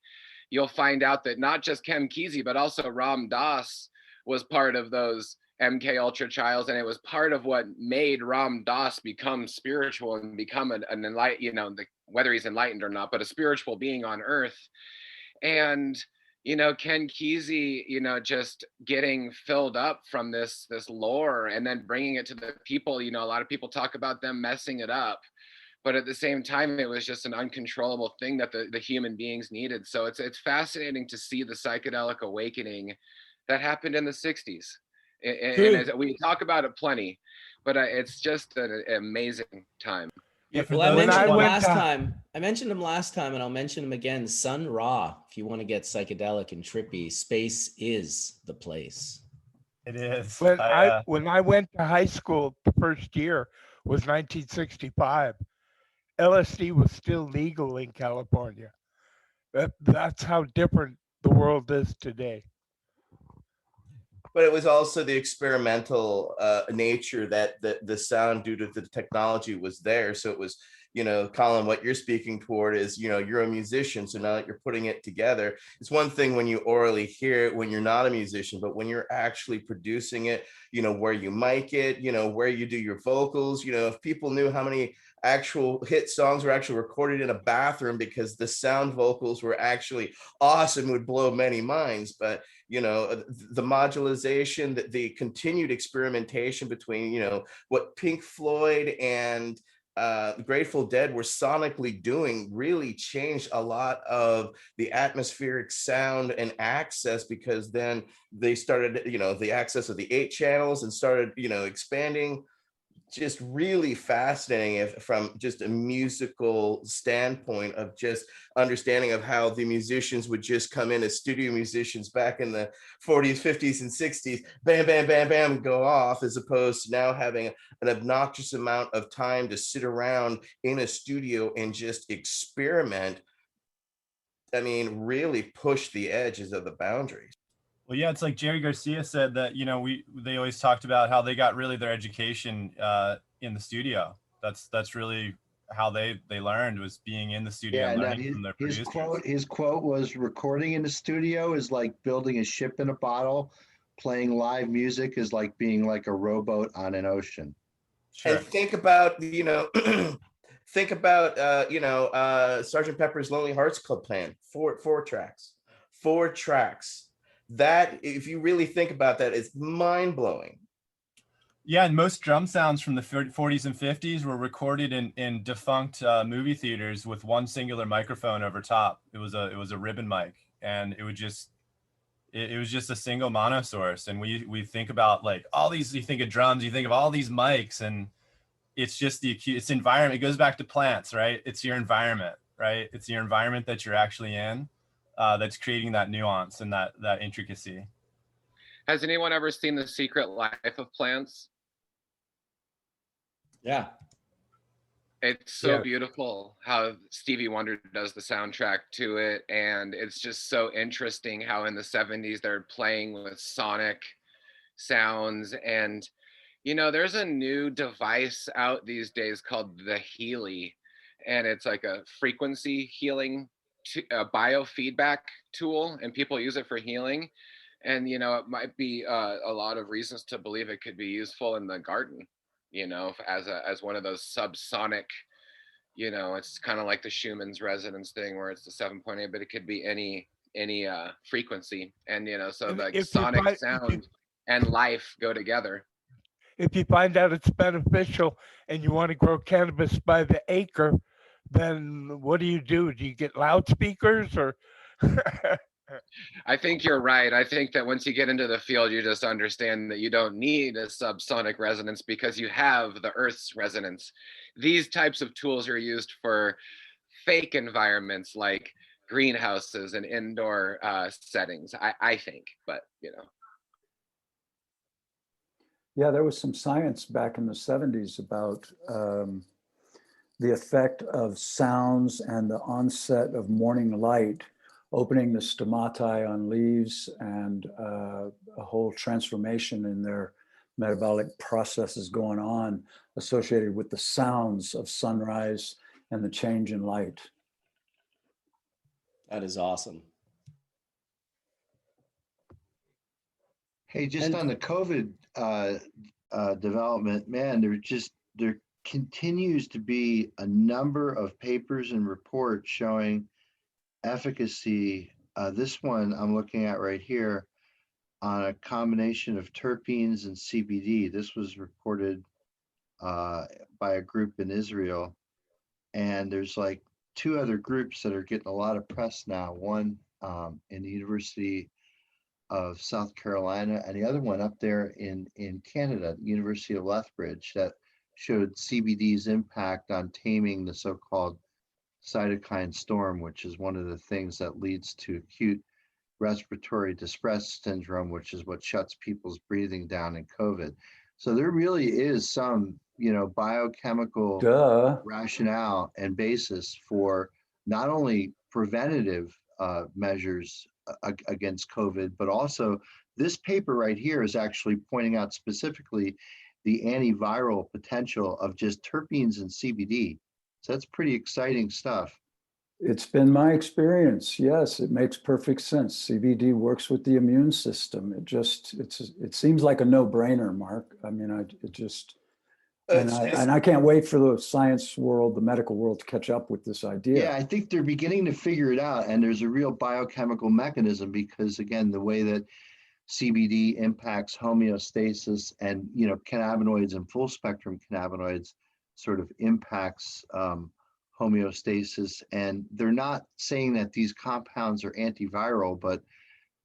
you'll find out that not just Ken Kesey, but also Ram Dass was part of those MK Ultra trials, and it was part of what made Ram Dass become spiritual and become an enlightened, you know, whether he's enlightened or not, but a spiritual being on Earth. And you know, Ken Kesey, you know, just getting filled up from this lore and then bringing it to the people. You know, a lot of people talk about them messing it up, but at the same time, it was just an uncontrollable thing that the human beings needed. So it's fascinating to see the psychedelic awakening that happened in the 60s. And as we talk about it plenty, but it's just an amazing time. Yeah, well, I mentioned him last time, and I'll mention him again. Sun Ra, if you want to get psychedelic and trippy, space is the place. It is. When I went to high school, the first year was 1965. LSD was still legal in California. That's how different the world is today. But it was also the experimental nature that the sound, due to the technology, was there. So it was, you know, Colin, what you're speaking toward is, you know, you're a musician. So now that you're putting it together, it's one thing when you orally hear it when you're not a musician, but when you're actually producing it, you know, where you mic it, you know, where you do your vocals, you know, if people knew how many actual hit songs were actually recorded in a bathroom because the sound vocals were actually awesome, would blow many minds. But you know, the modularization, the continued experimentation between, you know, what Pink Floyd and the Grateful Dead were sonically doing really changed a lot of the atmospheric sound and access, because then they started, you know, the access of the 8 channels and started, you know, expanding. Just really fascinating from just a musical standpoint of just understanding of how the musicians would just come in as studio musicians back in the 40s, 50s, and 60s, bam, bam, bam, bam, go off, as opposed to now having an obnoxious amount of time to sit around in a studio and just experiment. I mean, really push the edges of the boundaries. Well, yeah, it's like Jerry Garcia said that, you know, they always talked about how they got really their education in the studio. That's really how they learned, was being in the studio and learning from their producers. His quote was, recording in the studio is like building a ship in a bottle playing live music is like being like a rowboat on an ocean. Sure. And think about, think about, Sergeant Pepper's Lonely Hearts Club Band, four tracks. That, if you really think about that, it's mind blowing. Yeah, and most drum sounds from the 40s and 50s were recorded in defunct movie theaters with one singular microphone over top. It was a ribbon mic, and it was just a single mono source. And we think about like all these. You think of drums, you think of all these mics, and it's just it's environment. It goes back to plants, right? It's your environment, right? It's your environment that you're actually in that's creating that nuance and that intricacy. Has anyone ever seen The Secret Life of Plants? Yeah. It's so beautiful how Stevie Wonder does the soundtrack to it. And it's just so interesting how in the 70s they're playing with sonic sounds. And, there's a new device out these days called the Healy. And it's like a frequency healing, a biofeedback tool. And people use it for healing. And, it might be a lot of reasons to believe it could be useful in the garden. As one of those subsonic, it's kind of like the Schumann's resonance thing where it's the 7.8, but it could be any frequency. And, so like sonic sound and life go together. If you find out it's beneficial and you want to grow cannabis by the acre, then what do? Do you get loudspeakers or? I think you're right. I think that once you get into the field, you just understand that you don't need a subsonic resonance because you have the Earth's resonance. These types of tools are used for fake environments like greenhouses and indoor settings, I think, but Yeah, there was some science back in the 70s about the effect of sounds and the onset of morning light opening the stomata on leaves and a whole transformation in their metabolic processes going on associated with the sounds of sunrise and the change in light. That is awesome. Hey, just on the COVID development, man, there continues to be a number of papers and reports showing efficacy. This one I'm looking at right here on a combination of terpenes and CBD. This was reported by a group in Israel. And there's like two other groups that are getting a lot of press now. One in the University of South Carolina, and the other one up there in Canada, University of Lethbridge, that showed CBD's impact on taming the so-called cytokine storm, which is one of the things that leads to acute respiratory distress syndrome, which is what shuts people's breathing down in COVID. So there really is some, biochemical rationale and basis for not only preventative measures against COVID, but also this paper right here is actually pointing out specifically the antiviral potential of just terpenes and CBD. So that's pretty exciting stuff. It's been my experience. Yes, it makes perfect sense. CBD works with the immune system. It seems like a no-brainer, Mark. I mean, I can't wait for the science world, the medical world to catch up with this idea. Yeah, I think they're beginning to figure it out, and there's a real biochemical mechanism because, again, the way that CBD impacts homeostasis and, cannabinoids and full spectrum cannabinoids sort of impacts homeostasis. And they're not saying that these compounds are antiviral, but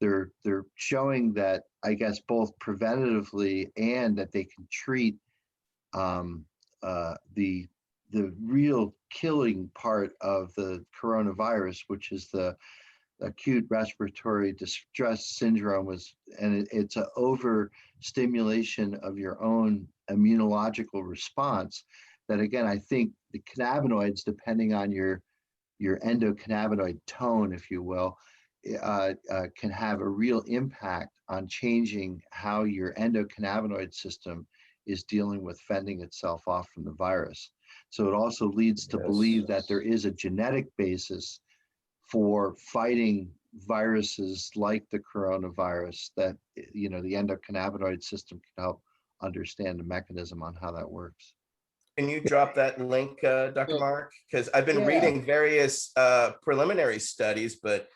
they're showing that, I guess, both preventatively and that they can treat the real killing part of the coronavirus, which is the acute respiratory distress syndrome, it's an overstimulation of your own immunological response that, again, I think the cannabinoids, depending on your endocannabinoid tone, if you will, can have a real impact on changing how your endocannabinoid system is dealing with fending itself off from the virus. So it also leads to believe that there is a genetic basis for fighting viruses like the coronavirus that, you know, the endocannabinoid system can help understand the mechanism on how that works. Can you drop that link, Dr. Mark? Because I've been Yeah. reading various preliminary studies, but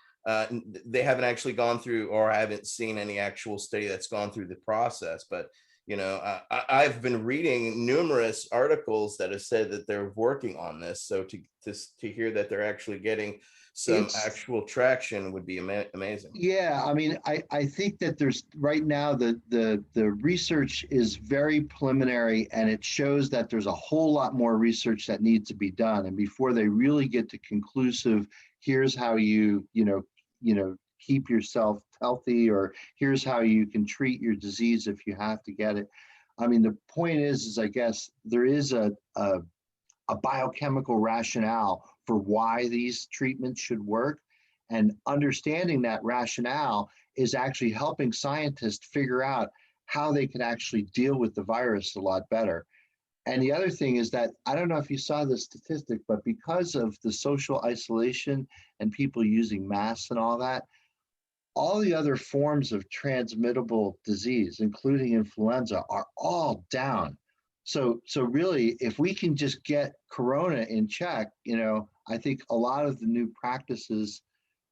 they haven't actually gone through, or I haven't seen any actual study that's gone through the process. But you know, I've been reading numerous articles that have said that they're working on this. So to hear that they're actually getting some actual traction would be amazing. Yeah, I mean, I think that there's right now the research is very preliminary, and it shows that there's a whole lot more research that needs to be done. And before they really get to conclusive, here's how you keep yourself healthy, or here's how you can treat your disease if you have to get it. I mean, the point is I guess there is a biochemical rationale for why these treatments should work. And understanding that rationale is actually helping scientists figure out how they can actually deal with the virus a lot better. And the other thing is that, I don't know if you saw the statistic, but because of the social isolation and people using masks and all that, all the other forms of transmittable disease, including influenza, are all down. So really, if we can just get corona in check, you know, I think a lot of the new practices,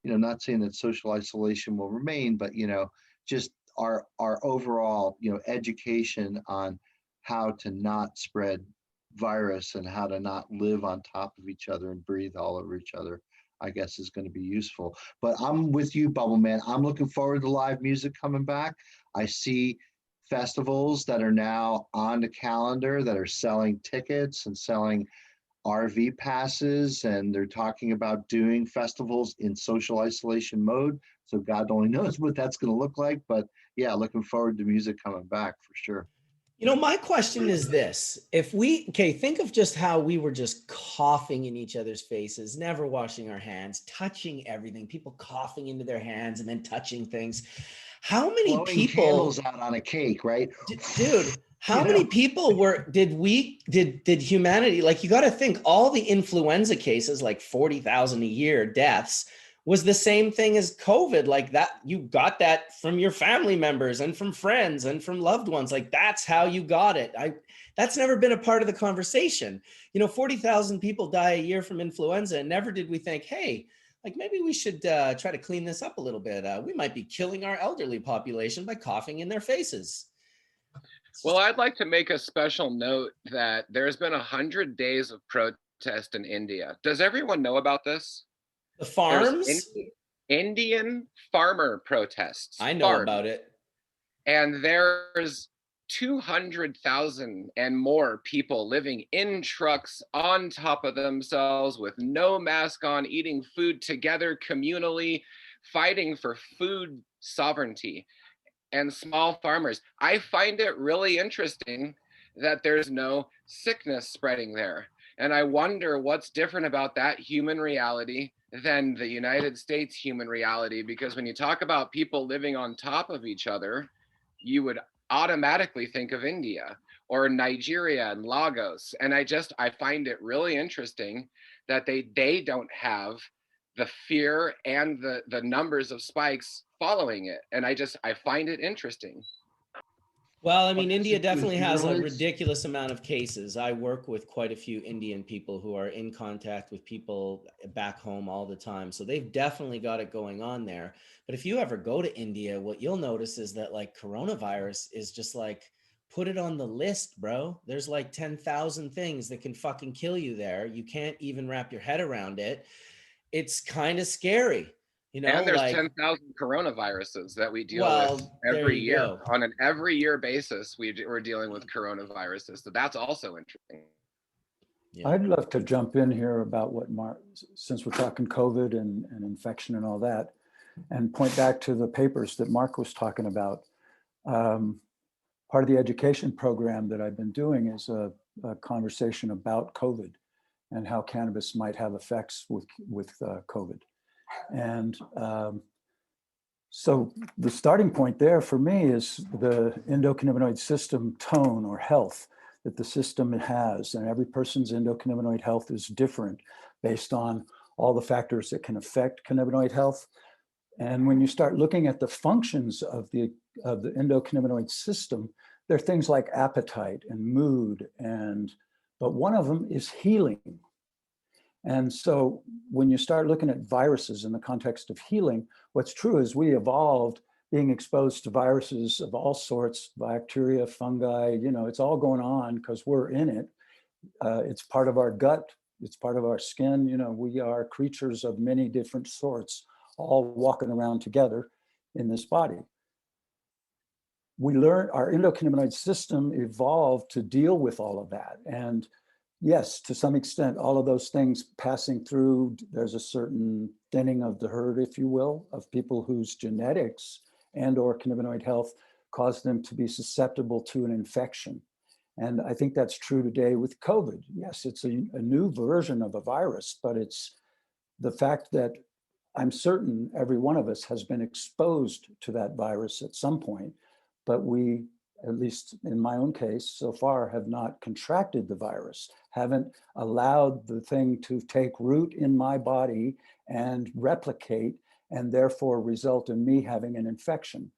you know, not saying that social isolation will remain, but, you know, just our overall, you know, education on how to not spread virus and how to not live on top of each other and breathe all over each other, I guess is going to be useful. But I'm with you, Bubble Man. I'm looking forward to live music coming back. I see festivals that are now on the calendar that are selling tickets and selling RV passes, and they're talking about doing festivals in social isolation mode. So God only knows what that's going to look like. But yeah, looking forward to music coming back for sure. You know, my question is this. Think of just how we were just coughing in each other's faces, never washing our hands, touching everything, people coughing into their hands and then touching things. How many Blowing people candles out on a cake, right? Dude, how many people did humanity, like, you got to think all the influenza cases, like 40,000 a year deaths, was the same thing as COVID. Like that, you got that from your family members and from friends and from loved ones. Like that's how you got it. That's never been a part of the conversation. You know, 40,000 people die a year from influenza, and never did we think, hey, like maybe we should try to clean this up a little bit. We might be killing our elderly population by coughing in their faces. Well, I'd like to make a special note that there's been 100 days of protest in India. Does everyone know about this? The farms? Indian farmer protests. I know about it. And there's 200,000 and more people living in trucks on top of themselves with no mask on, eating food together communally, fighting for food sovereignty. And small farmers. I find it really interesting that there's no sickness spreading there. And I wonder what's different about that human reality than the United States human reality, because when you talk about people living on top of each other, you would automatically think of India or Nigeria and Lagos. And I find it really interesting that they don't have the fear and the numbers of spikes following it. And I find it interesting. Well, I mean, India definitely has a ridiculous amount of cases. I work with quite a few Indian people who are in contact with people back home all the time. So they've definitely got it going on there. But if you ever go to India, what you'll notice is that like coronavirus is just like, put it on the list, bro. There's like 10,000 things that can fucking kill you there. You can't even wrap your head around it. It's kind of scary. You know, and there's like 10,000 coronaviruses that we deal with every year. Go. On an every year basis, we're dealing with coronaviruses. So that's also interesting. Yeah. I'd love to jump in here about what Mark, since we're talking COVID and infection and all that, and point back to the papers that Mark was talking about. Part of the education program that I've been doing is a conversation about COVID and how cannabis might have effects with COVID. And so the starting point there for me is the endocannabinoid system tone or health that the system has. And every person's endocannabinoid health is different based on all the factors that can affect cannabinoid health. And when you start looking at the functions of the endocannabinoid system, there are things like appetite and mood, but one of them is healing. And so when you start looking at viruses in the context of healing, what's true is we evolved being exposed to viruses of all sorts, bacteria, fungi, it's all going on because we're in it. It's part of our gut, it's part of our skin. We are creatures of many different sorts, all walking around together in this body. We learned our endocannabinoid system evolved to deal with all of that. And yes, to some extent, all of those things passing through, there's a certain thinning of the herd, if you will, of people whose genetics and or cannabinoid health cause them to be susceptible to an infection. And I think that's true today with COVID. Yes, it's a new version of a virus, but it's the fact that I'm certain every one of us has been exposed to that virus at some point, but we, at least in my own case, so far have not contracted the virus, haven't allowed the thing to take root in my body and replicate and therefore result in me having an infection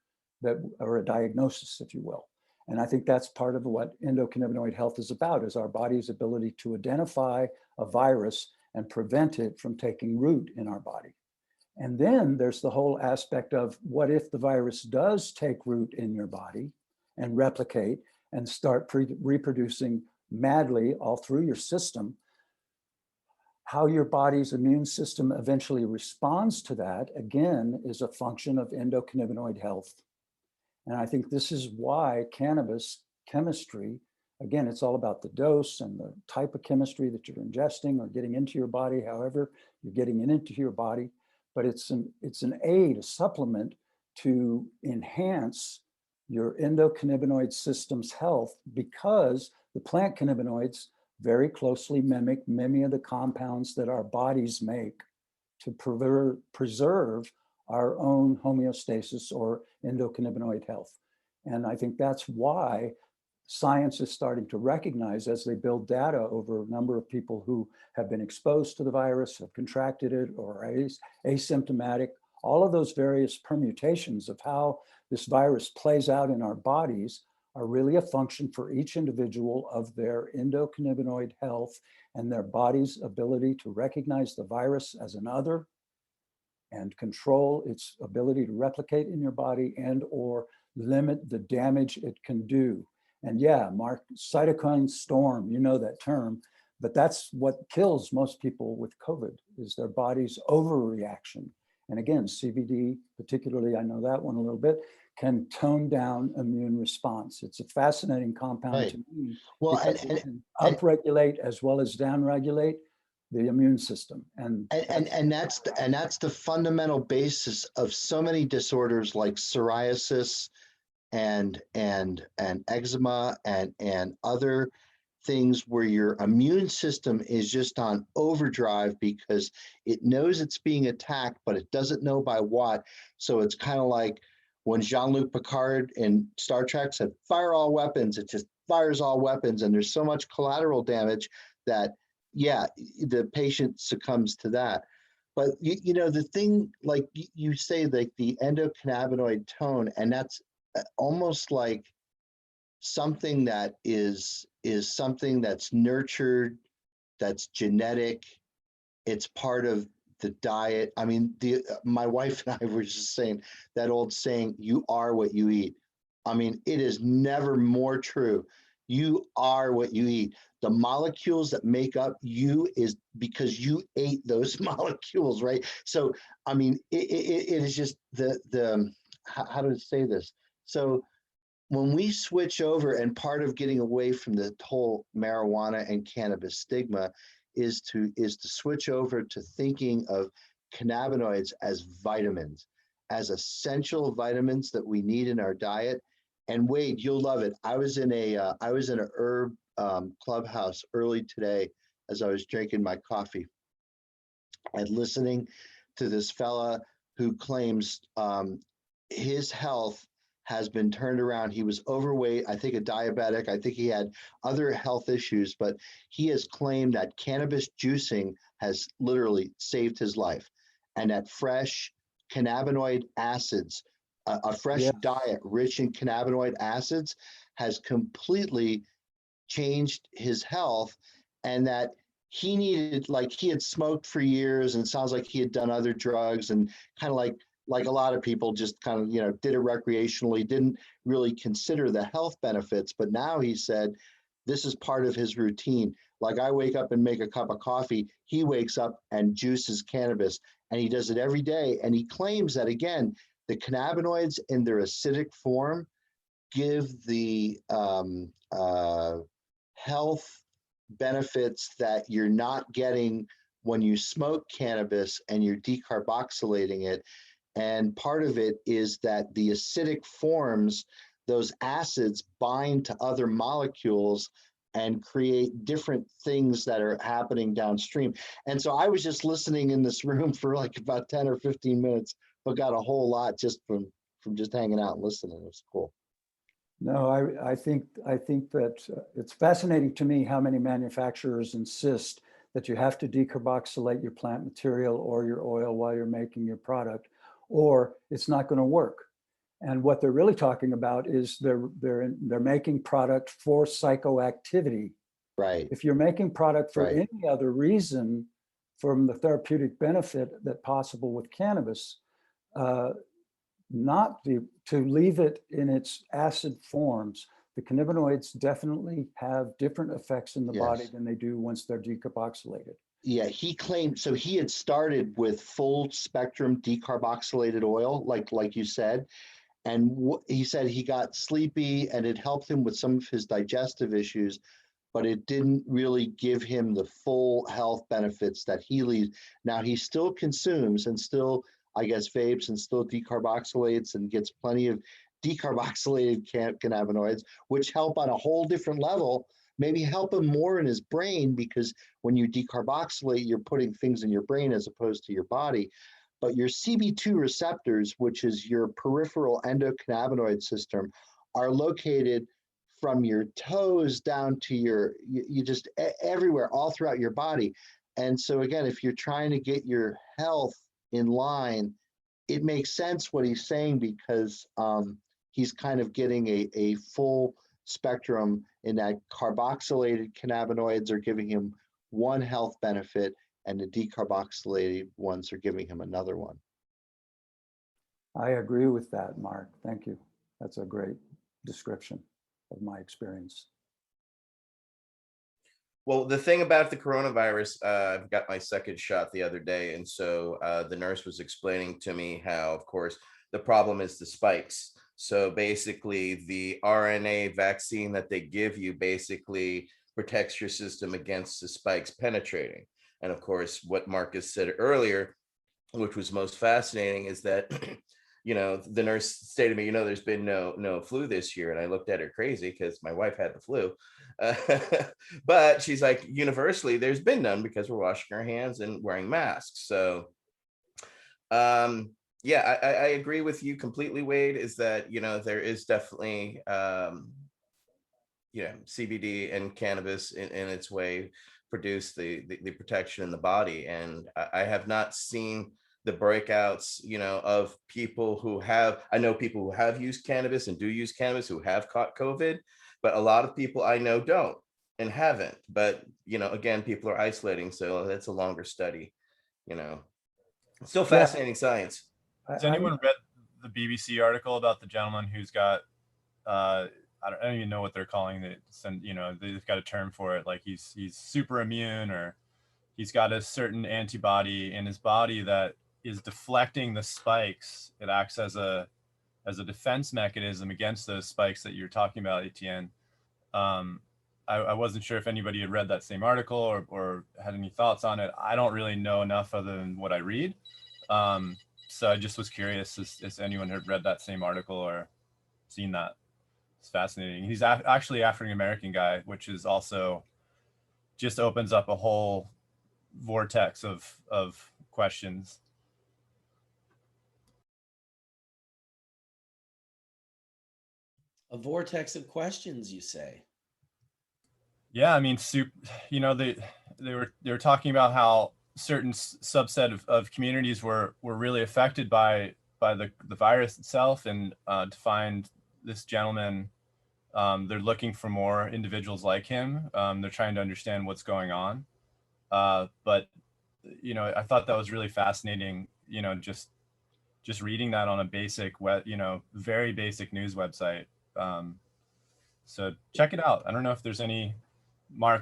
or a diagnosis, if you will. And I think that's part of what endocannabinoid health is about, is our body's ability to identify a virus and prevent it from taking root in our body. And then there's the whole aspect of what if the virus does take root in your body and replicate and start reproducing madly all through your system, how your body's immune system eventually responds to that, again, is a function of endocannabinoid health. And I think this is why cannabis chemistry, again, it's all about the dose and the type of chemistry that you're ingesting or getting into your body, however you're getting it into your body, but it's an aid, a supplement to enhance your endocannabinoid system's health, because the plant cannabinoids very closely mimic many of the compounds that our bodies make to preserve our own homeostasis or endocannabinoid health. And I think that's why science is starting to recognize, as they build data over a number of people who have been exposed to the virus, have contracted it, or are asymptomatic, all of those various permutations of how this virus plays out in our bodies are really a function for each individual of their endocannabinoid health and their body's ability to recognize the virus as an other and control its ability to replicate in your body and or limit the damage it can do. And yeah, Mark, cytokine storm, you know that term, but that's what kills most people with COVID, is their body's overreaction. And again, CBD, particularly, I know that one a little bit, can tone down immune response. It's a fascinating compound to me. Well, and it can upregulate as well as downregulate the immune system. And that's the fundamental basis of so many disorders like psoriasis and eczema and other things where your immune system is just on overdrive because it knows it's being attacked, but it doesn't know by what. So it's kind of like when Jean-Luc Picard in Star Trek said, fire all weapons, it just fires all weapons. And there's so much collateral damage that, yeah, the patient succumbs to that. But, you know, the thing, like you say, like the endocannabinoid tone, and that's almost like something that is something that's nurtured, that's genetic, it's part of the diet. I mean, my wife and I were just saying that old saying, you are what you eat. I mean, it is never more true. You are what you eat. The molecules that make up you is because you ate those molecules, right? So, I mean, it is just how to say this? So when we switch over, and part of getting away from the whole marijuana and cannabis stigma is to switch over to thinking of cannabinoids as vitamins, as essential vitamins that we need in our diet. And Wade, you'll love it. I was in a herb clubhouse early today as I was drinking my coffee and listening to this fella who claims his health has been turned around. He was overweight, I think a diabetic. I think he had other health issues, but he has claimed that cannabis juicing has literally saved his life. And that fresh cannabinoid acids. A fresh Yeah. diet rich in cannabinoid acids has completely changed his health, and that he needed, like, he had smoked for years and sounds like he had done other drugs and kind of like a lot of people just kind of, did it recreationally, didn't really consider the health benefits. But now he said this is part of his routine. Like, I wake up and make a cup of coffee, he wakes up and juices cannabis, and he does it every day. And he claims that, again, the cannabinoids in their acidic form give the health benefits that you're not getting when you smoke cannabis and you're decarboxylating it. And part of it is that the acidic forms, those acids bind to other molecules and create different things that are happening downstream. And so I was just listening in this room for like about 10 or 15 minutes, but got a whole lot just from just hanging out and listening. It was cool. No, I think that it's fascinating to me how many manufacturers insist that you have to decarboxylate your plant material or your oil while you're making your product, or it's not going to work. And what they're really talking about is they're making product for psychoactivity. Right. If you're making product for Right. any other reason, from the therapeutic benefit that possible with cannabis, not to leave it in its acid forms. The cannabinoids definitely have different effects in the body Yes. than they do once they're decarboxylated. Yeah, he claimed, so he had started with full spectrum decarboxylated oil, like you said, and he said he got sleepy and it helped him with some of his digestive issues, but it didn't really give him the full health benefits that he leads. Now he still consumes and still, I guess, vapes and still decarboxylates and gets plenty of decarboxylated cannabinoids, which help on a whole different level, maybe help him more in his brain, because when you decarboxylate, you're putting things in your brain as opposed to your body. But your CB2 receptors, which is your peripheral endocannabinoid system, are located from your toes down to you just everywhere, all throughout your body. And so again, if you're trying to get your health in line, it makes sense what he's saying, because he's kind of getting a full spectrum in that carboxylated cannabinoids are giving him one health benefit and the decarboxylated ones are giving him another one. I agree with that, Mark. Thank you. That's a great description of my experience. Well, the thing about the coronavirus, I've got my second shot the other day. And so the nurse was explaining to me how, of course, the problem is the spikes. So basically the RNA vaccine that they give you basically protects your system against the spikes penetrating. And of course, what Marcus said earlier, which was most fascinating, is that the nurse stated to me, there's been no flu this year. And I looked at her crazy because my wife had the flu. But she's like, universally, there's been none because we're washing our hands and wearing masks. So, yeah, I agree with you completely, Wade, is that, there is definitely, CBD and cannabis in its way produce the protection in the body. And I have not seen the breakouts, of people who I know people who have used cannabis and do use cannabis who have caught COVID, but a lot of people I know don't and haven't. But, again, people are isolating. So that's a longer study, still fascinating science. Has anyone read the BBC article about the gentleman who's got, I don't even know what they're calling it. They've got a term for it. Like he's super immune, or he's got a certain antibody in his body that is deflecting the spikes. It acts as a defense mechanism against those spikes that you're talking about, Etienne. I wasn't sure if anybody had read that same article or had any thoughts on it. I don't really know enough other than what I read. So I just was curious if anyone had read that same article or seen that. It's fascinating. He's actually African-American guy, which is also just opens up a whole vortex of questions. A vortex of questions, you say? Yeah, I mean, they were talking about how certain subset of communities were really affected by the virus itself, and to find this gentleman, they're looking for more individuals like him. They're trying to understand what's going on. But I thought that was really fascinating. Just reading that on a basic very basic news website. So check it out. I don't know if there's any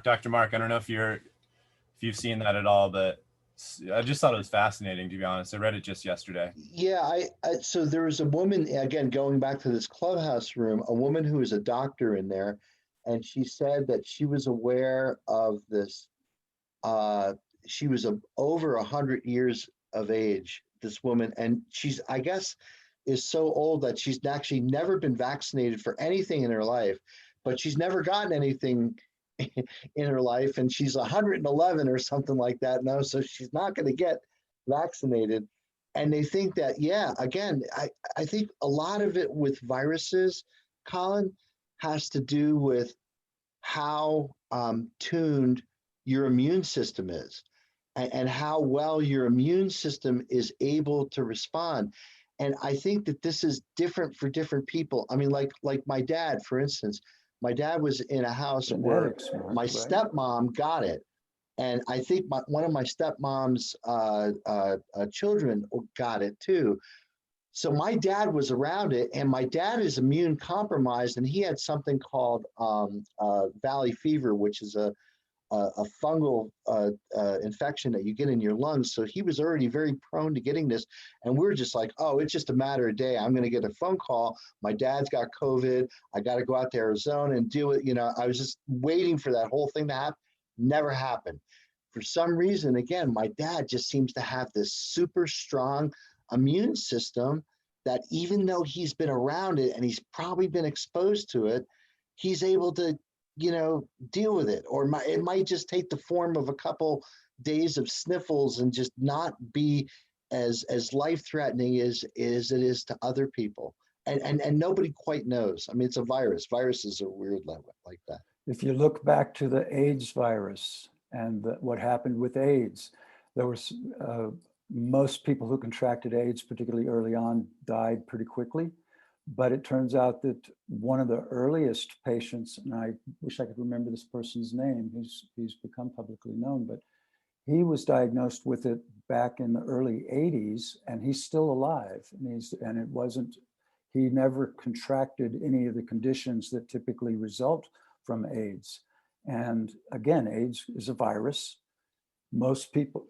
Dr. Mark, I don't know if you've seen that at all, but I just thought it was fascinating, to be honest. I read it just yesterday. Yeah, so there was a woman, again, going back to this clubhouse room, a woman who was a doctor in there, and she said that she was aware of this. She was over 100 years of age, this woman, and she's, I guess, is so old that she's actually never been vaccinated for anything in her life, but she's never gotten anything in her life, and she's 111 or something like that now, so she's not going to get vaccinated. And they think that, yeah, again, I think a lot of it with viruses, Colin, has to do with how tuned your immune system is, and how well your immune system is able to respond. And I think that this is different for different people. I mean, like my dad, for instance, my dad was in a house Genetics, where Mark, my right? stepmom got it. And I think one of my stepmom's children got it too. So my dad was around it, and my dad is immune compromised, and he had something called valley fever, which is a fungal infection that you get in your lungs. So he was already very prone to getting this. And we're just like, oh, it's just a matter of day. I'm going to get a phone call. My dad's got COVID. I got to go out to Arizona and do it. I was just waiting for that whole thing to happen. Never happened. For some reason, again, my dad just seems to have this super strong immune system that even though he's been around it and he's probably been exposed to it, he's able to deal with it. Or it might just take the form of a couple days of sniffles and just not be as life-threatening as it is to other people. And nobody quite knows. I mean, it's a virus. Viruses are weird like that. If you look back to the AIDS virus and what happened with AIDS, there was most people who contracted AIDS, particularly early on, died pretty quickly. But it turns out that one of the earliest patients, and I wish I could remember this person's name, he's become publicly known, but he was diagnosed with it back in the early 80s, and he's still alive. He never contracted any of the conditions that typically result from AIDS. And again, AIDS is a virus. Most people,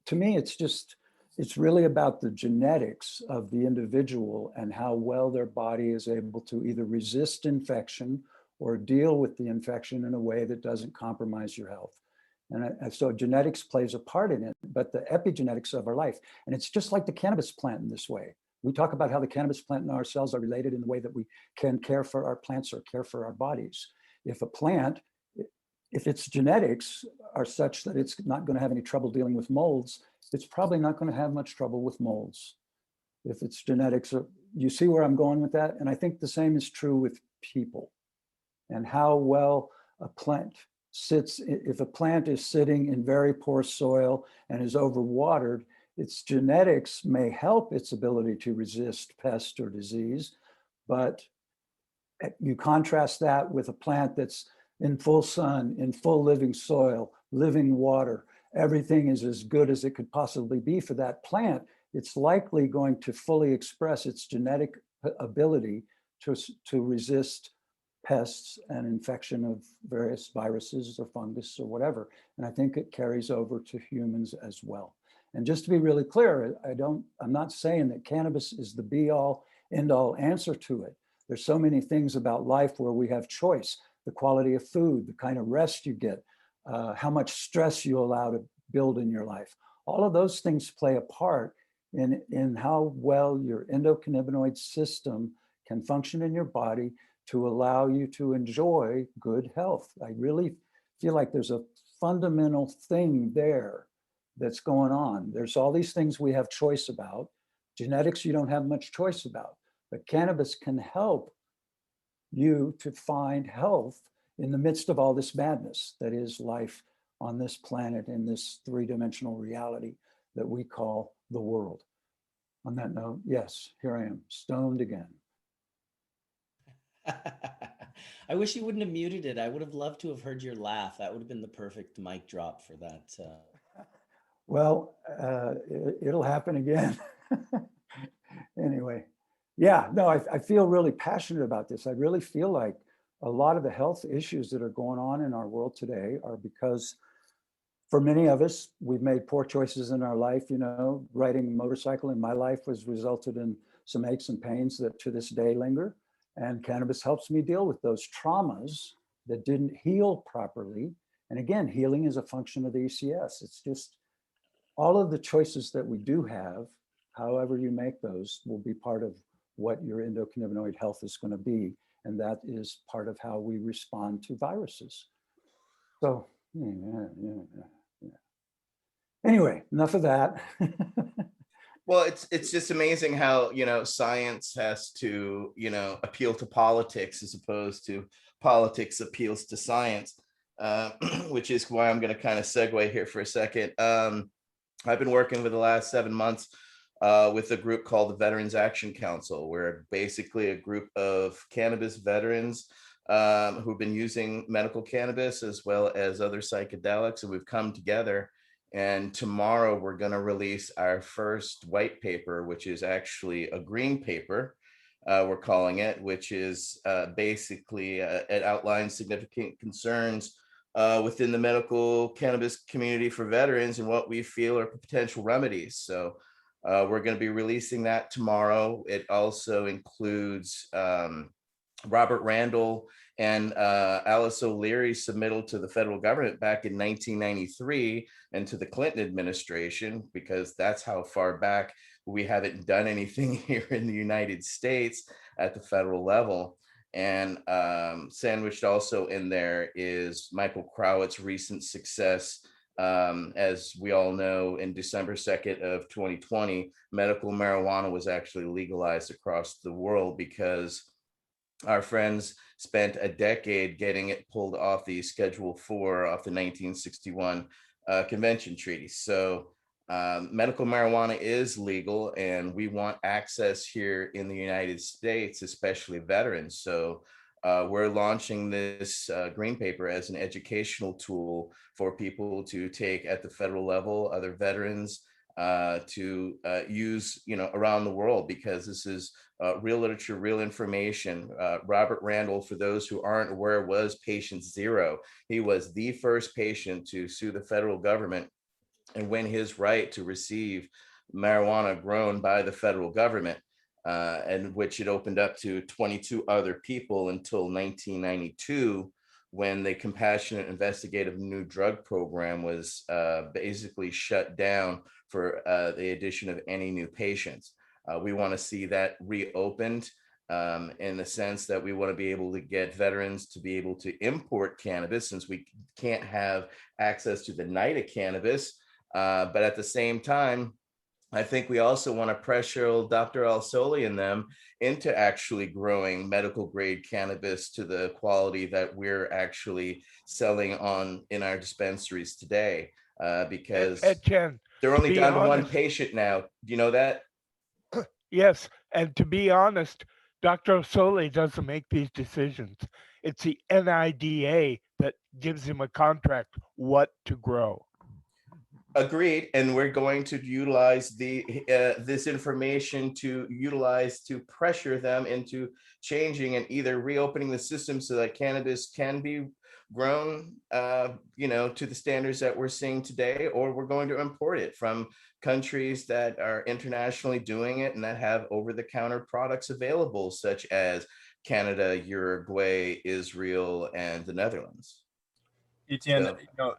to me, it's really about the genetics of the individual and how well their body is able to either resist infection or deal with the infection in a way that doesn't compromise your health. And so genetics plays a part in it, but the epigenetics of our life. And it's just like the cannabis plant in this way. We talk about how the cannabis plant and ourselves are related in the way that we can care for our plants or care for our bodies. If a plant, if its genetics are such that it's not going to have any trouble dealing with molds, it's probably not going to have much trouble with molds. If its genetics are, you see where I'm going with that? And I think the same is true with people and how well a plant sits. If a plant is sitting in very poor soil and is overwatered, its genetics may help its ability to resist pest or disease, but you contrast that with a plant that's in full sun, in full living soil, living water, everything is as good as it could possibly be for that plant, it's likely going to fully express its genetic ability to resist pests and infection of various viruses or fungus or whatever. And I think it carries over to humans as well. And just to be really clear, I'm not saying that cannabis is the be all end all answer to it. There's so many things about life where we have choice, the quality of food, the kind of rest you get, how much stress you allow to build in your life. All of those things play a part in how well your endocannabinoid system can function in your body to allow you to enjoy good health. I really feel like there's a fundamental thing there that's going on. There's all these things we have choice about. Genetics, you don't have much choice about, but cannabis can help you to find health in the midst of all this madness that is life on this planet in this three-dimensional reality that we call the world. On that note, yes, here I am, stoned again. I wish you wouldn't have muted it. I would have loved to have heard your laugh. That would have been the perfect mic drop for that. Well, it'll happen again. Anyway, yeah, no, I feel really passionate about this. I really feel like a lot of the health issues that are going on in our world today are because for many of us, we've made poor choices in our life. You know, riding a motorcycle in my life was resulted in some aches and pains that to this day linger. And cannabis helps me deal with those traumas that didn't heal properly. And again, healing is a function of the ECS. It's just all of the choices that we do have, however you make those, will be part of what your endocannabinoid health is going to be. And that is part of how we respond to viruses. So, yeah. Anyway, enough of that. Well, it's just amazing how, science has to, appeal to politics as opposed to politics appeals to science, which is why I'm going to kind of segue here for a second. I've been working for the last 7 months with a group called the Veterans Action Council. We're basically a group of cannabis veterans who've been using medical cannabis as well as other psychedelics, and we've come together. And tomorrow we're going to release our first white paper, which is actually a green paper, we're calling it, which is basically it outlines significant concerns within the medical cannabis community for veterans and what we feel are potential remedies. So we're going to be releasing that tomorrow. It also includes Robert Randall and Alice O'Leary's submittal to the federal government back in 1993 and to the Clinton administration, because that's how far back we haven't done anything here in the United States at the federal level. And sandwiched also in there is Michael Crowett's recent success. As we all know, in December 2nd of 2020, medical marijuana was actually legalized across the world because our friends spent a decade getting it pulled off the Schedule 4 off the 1961 Convention Treaty. So medical marijuana is legal, and we want access here in the United States, especially veterans. So we're launching this green paper as an educational tool for people to take at the federal level, other veterans to use, around the world, because this is real literature, real information. Robert Randall, for those who aren't aware, was patient zero. He was the first patient to sue the federal government and win his right to receive marijuana grown by the federal government, and which it opened up to 22 other people until 1992, when the Compassionate Investigative New Drug Program was basically shut down for the addition of any new patients. We want to see that reopened in the sense that we want to be able to get veterans to be able to import cannabis, since we can't have access to the NIDA cannabis. But at the same time, I think we also want to pressure Dr. Al-Soli and them into actually growing medical grade cannabis to the quality that we're actually selling on in our dispensaries today, because they're only down to one patient now. Do you know that? Yes, and to be honest, Dr. Al-Soli doesn't make these decisions. It's the NIDA that gives him a contract what to grow. Agreed, and we're going to utilize this information to pressure them into changing and either reopening the system so that cannabis can be grown, to the standards that we're seeing today, or we're going to import it from countries that are internationally doing it and that have over-the-counter products available, such as Canada, Uruguay, Israel, and the Netherlands. Etienne,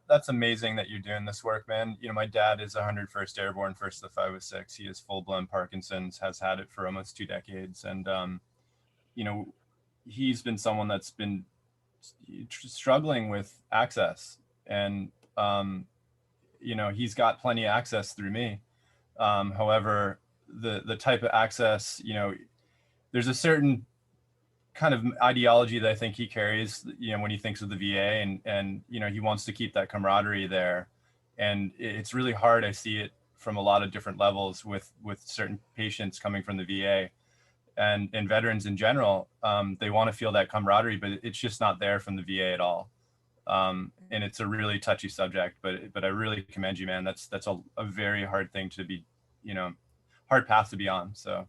that's amazing that you're doing this work, man. My dad is 101st Airborne, 1st of the 506. He is full-blown Parkinson's, has had it for almost 2 decades. And, he's been someone that's been struggling with access. And, he's got plenty of access through me. However, the type of access, there's a certain kind of ideology that I think he carries, when he thinks of the VA, and he wants to keep that camaraderie there. And it's really hard. I see it from a lot of different levels with certain patients coming from the VA and veterans in general. They want to feel that camaraderie, but it's just not there from the VA at all. And it's a really touchy subject, but I really commend you, man. That's a very hard thing to be, hard path to be on. So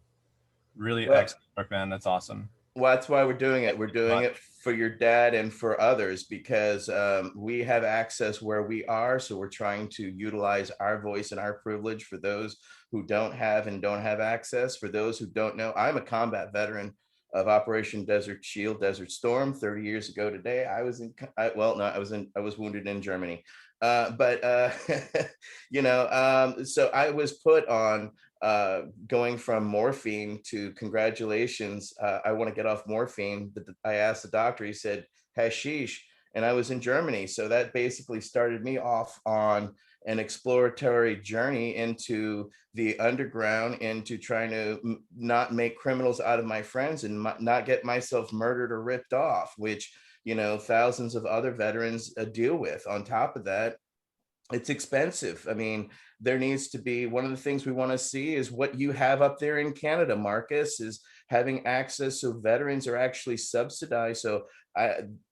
really excellent work, man. That's awesome. Well, that's why we're doing it. We're doing it for your dad and for others, because we have access where we are. So we're trying to utilize our voice and our privilege for those who don't have access. For those who don't know, I'm a combat veteran of Operation Desert Shield, Desert Storm. 30 years ago today, I was wounded in Germany. So I was put on going from morphine to congratulations. I want to get off morphine. But I asked the doctor, he said, hashish. And I was in Germany. So that basically started me off on an exploratory journey into the underground, into trying to not make criminals out of my friends and not get myself murdered or ripped off, which, thousands of other veterans deal with. On top of that, it's expensive. I mean, there needs to be, one of the things we want to see is what you have up there in Canada, Marcus, is having access so veterans are actually subsidized. So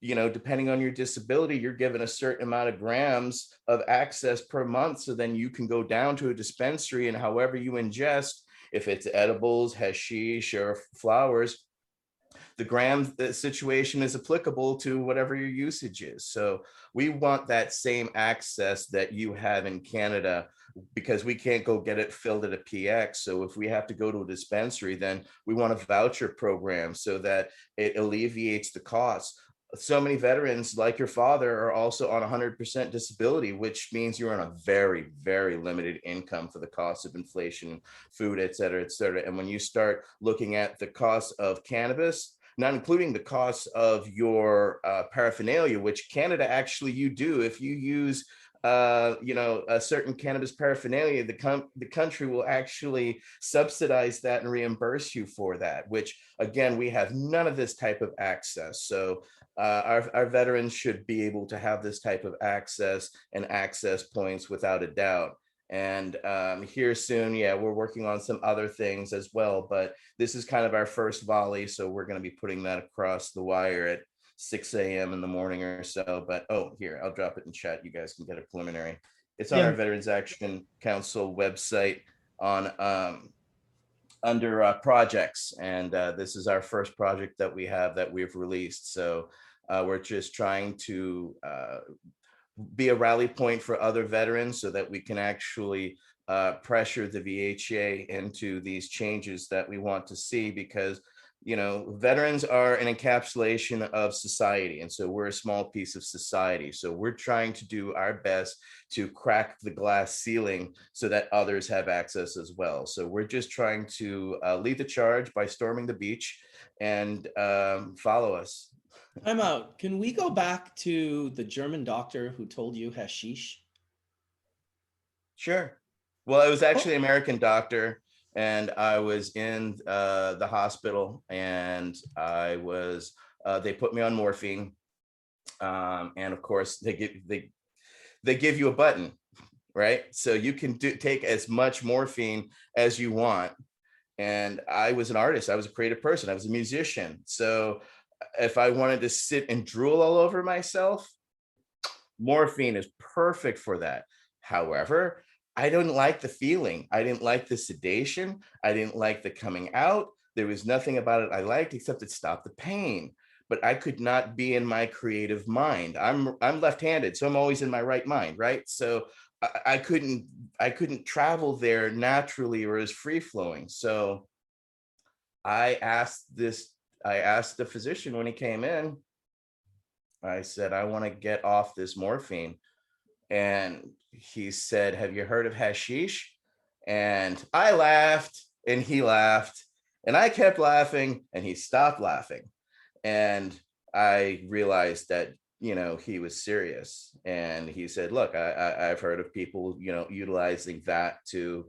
depending on your disability, you're given a certain amount of grams of access per month. So then you can go down to a dispensary, and however you ingest, if it's edibles, hashish, or flowers, the gram situation is applicable to whatever your usage is. So we want that same access that you have in Canada, because we can't go get it filled at a PX. So if we have to go to a dispensary, then we want a voucher program so that it alleviates the costs. So many veterans, like your father, are also on 100% disability, which means you're on a very, very limited income for the cost of inflation, food, et cetera, et cetera. And when you start looking at the cost of cannabis, not including the cost of your paraphernalia, which Canada actually you do. If you use a certain cannabis paraphernalia, the country will actually subsidize that and reimburse you for that, which again, we have none of this type of access. So our veterans should be able to have this type of access and access points without a doubt. And here soon, we're working on some other things as well, but this is kind of our first volley. So we're going to be putting that across the wire at 6 a.m. in the morning or so. But here, I'll drop it in chat. You guys can get a preliminary. It's on our Veterans Action Council website on under projects. And this is our first project that we've released. So we're just trying to be a rally point for other veterans so that we can actually pressure the VHA into these changes that we want to see, because veterans are an encapsulation of society, and so we're a small piece of society. So we're trying to do our best to crack the glass ceiling so that others have access as well. So we're just trying to lead the charge by storming the beach, and follow us. I'm out. Can we go back to the German doctor who told you hashish? Sure. Well, it was actually an American doctor, and I was in the hospital, and I was they put me on morphine, and of course they give you a button, right? So you can take as much morphine as you want. And I was an artist. I was a creative person. I was a musician. So if I wanted to sit and drool all over myself, morphine is perfect for that. However, I didn't like the feeling. I didn't like the sedation. I didn't like the coming out. There was nothing about it I liked except it stopped the pain. But I could not be in my creative mind. I'm left-handed, so I'm always in my right mind, right? So I couldn't travel there naturally or as free-flowing. So I asked the physician when he came in, I said, I want to get off this morphine. And he said, have you heard of hashish? And I laughed, and he laughed, and I kept laughing, and he stopped laughing. And I realized that, he was serious. And he said, look, I've heard of people, utilizing that to,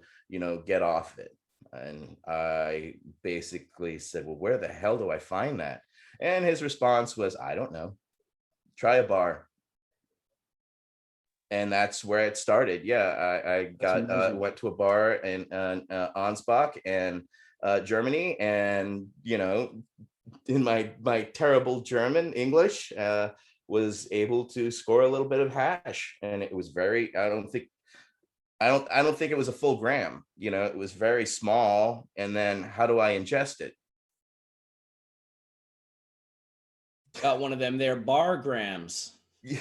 get off it. And I basically said, well, where the hell do I find that? And his response was, I don't know, try a bar. And that's where it started. Yeah, I went to a bar in Ansbach and Germany, and in my terrible German English, was able to score a little bit of hash, and it was very. I don't think it was a full gram. It was very small. And then how do I ingest it? Got one of them there bar grams. Yeah.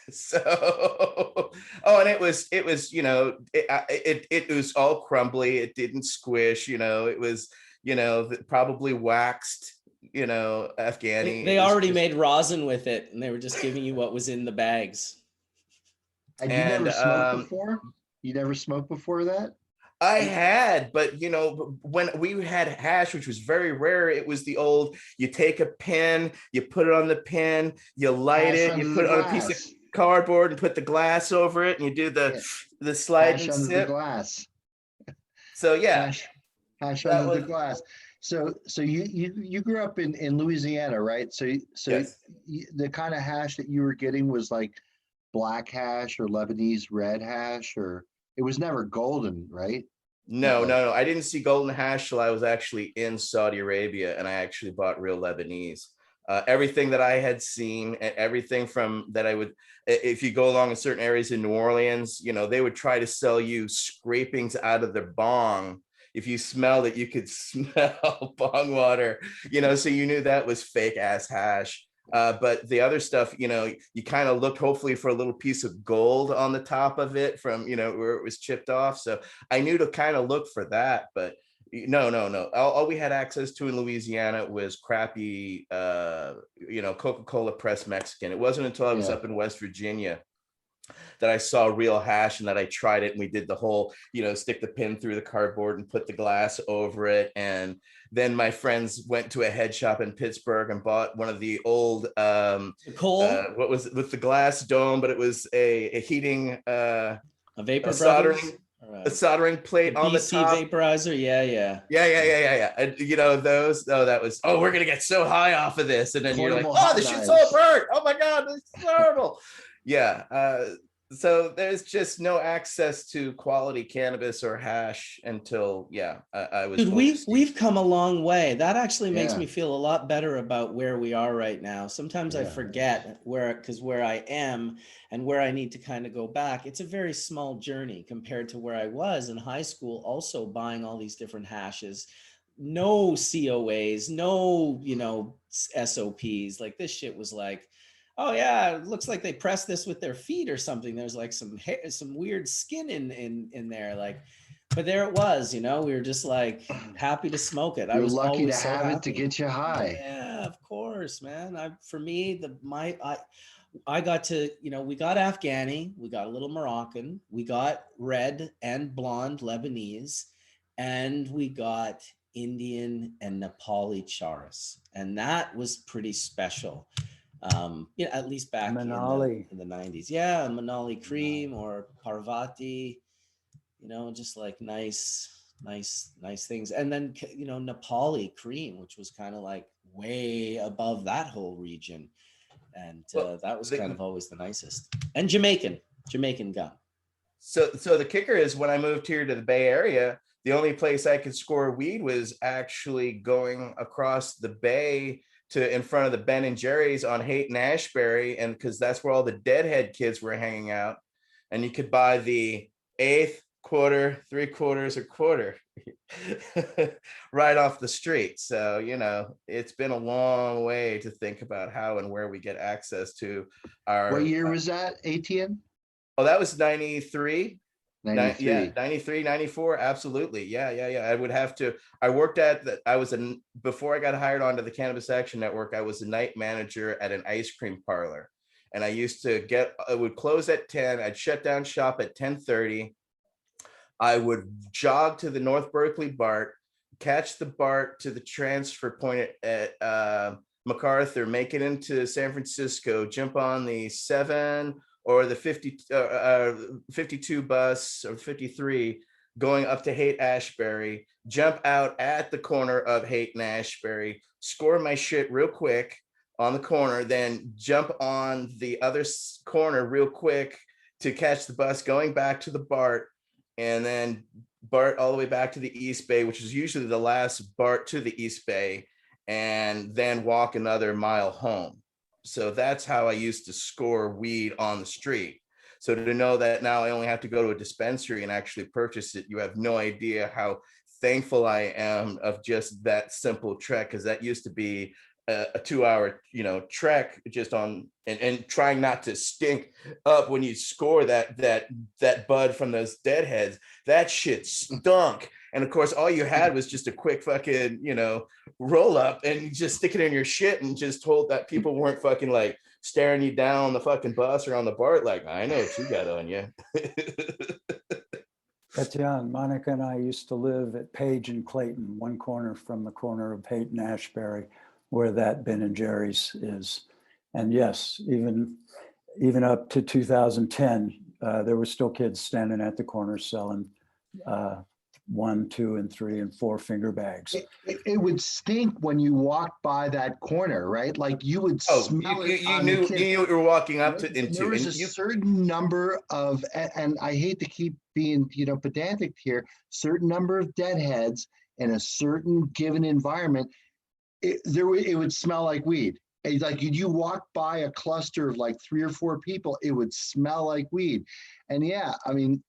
So, and it was it was all crumbly. It didn't squish. It was probably waxed. Afghani. They already made rosin with it, and they were just giving you what was in the bags. And you never smoked before? You never smoked before that? I had, but when we had hash, which was very rare, it was the old, you take a pin, you put it on the pin, you light it, you put it on a piece of cardboard and put the glass over it, and you do the slide hash and under sip. The glass. So yeah. Hash under the glass. So you grew up in Louisiana, right? So yes. The kind of hash that you were getting was like black hash or Lebanese red hash, or it was never golden, right? No. I didn't see golden hash till I was actually in Saudi Arabia, and I actually bought real Lebanese. Everything that I had seen, everything from that I would, if you go along in certain areas in New Orleans, they would try to sell you scrapings out of their bong. If you smelled it, you could smell bong water, so you knew that was fake ass hash. But the other stuff, you kind of looked hopefully for a little piece of gold on the top of it from, where it was chipped off. So I knew to kind of look for that, but no. All we had access to in Louisiana was crappy, Coca-Cola pressed Mexican. It wasn't until I was up in West Virginia that I saw real hash and that I tried it, and we did the whole, stick the pin through the cardboard and put the glass over it. And then my friends went to a head shop in Pittsburgh and bought one of the old what was it, with the glass dome, but it was a heating a soldering plate on the top. Vaporizer, yeah. And we're gonna get so high off of this, and then Portable, you're like, oh, this shit's so burnt. Oh my god, this is horrible. So there's just no access to quality cannabis or hash until I was. Dude, we've come a long way. That actually makes me feel a lot better about where we are right now. Sometimes I forget where I am and where I need to kind of go back. It's a very small journey compared to where I was in high school, also buying all these different hashes. No COAs, no, SOPs. Like this shit was like, oh yeah, it looks like they pressed this with their feet or something. There's like some hair, some weird skin in there. Like, but there it was, we were just like happy to smoke it. I was lucky to have it to get you high. Yeah, of course, man. I got to, we got Afghani, we got a little Moroccan, we got red and blonde Lebanese, and we got Indian and Nepali charas. And that was pretty special. At least back in the 90s. Yeah, Manali cream or Parvati, just like nice things. And then, Nepali cream, which was kind of like way above that whole region. And that was kind of always the nicest. And Jamaican gum. So the kicker is, when I moved here to the Bay Area, the only place I could score weed was actually going across the bay to in front of the Ben and Jerry's on Haight and Ashbury, and because that's where all the Deadhead kids were hanging out, and you could buy the eighth, quarter, 3/4, or quarter right off the street. So it's been a long way to think about how and where we get access to our. What year was that, ATN? Oh, that was 93. 93. Yeah, 93, 94. Absolutely. Yeah. I would have to. I worked before I got hired onto the Cannabis Action Network, I was a night manager at an ice cream parlor. And I used to I would close at 10. I'd shut down shop at 10:30. I would jog to the North Berkeley BART, catch the BART to the transfer point at MacArthur, make it into San Francisco, jump on the 7 or the 52 bus or 53 going up to Haight Ashbury, jump out at the corner of Haight and Ashbury, score my shit real quick, on the corner, then jump on the other corner real quick to catch the bus going back to the BART, and then BART all the way back to the East Bay, which is usually the last BART to the East Bay, and then walk another mile home. So that's how I used to score weed on the street. So to know that now I only have to go to a dispensary and actually purchase it, you have no idea how thankful I am of just that simple trek, because that used to be a 2-hour, trek just on and trying not to stink up when you score that bud from those deadheads. That shit stunk. And of course, all you had was just a quick fucking, roll up, and you just stick it in your shit and just hope that people weren't fucking like staring you down on the fucking bus or on the BART like, I know what you got on you. Etienne, Monica and I used to live at Page and Clayton, one corner from the corner of Haight and Ashbury, where that Ben and Jerry's is. And yes, even up to 2010, there were still kids standing at the corner selling 1, 2, and 3, and 4 finger bags. It would stink when you walked by that corner, right? Like you would smell it. You knew what you were walking up to into. There was a certain number of, and I hate to keep being, pedantic here, certain number of deadheads in a certain given environment. It would smell like weed. Like you walk by a cluster of like 3 or 4 people, it would smell like weed. And yeah, I mean,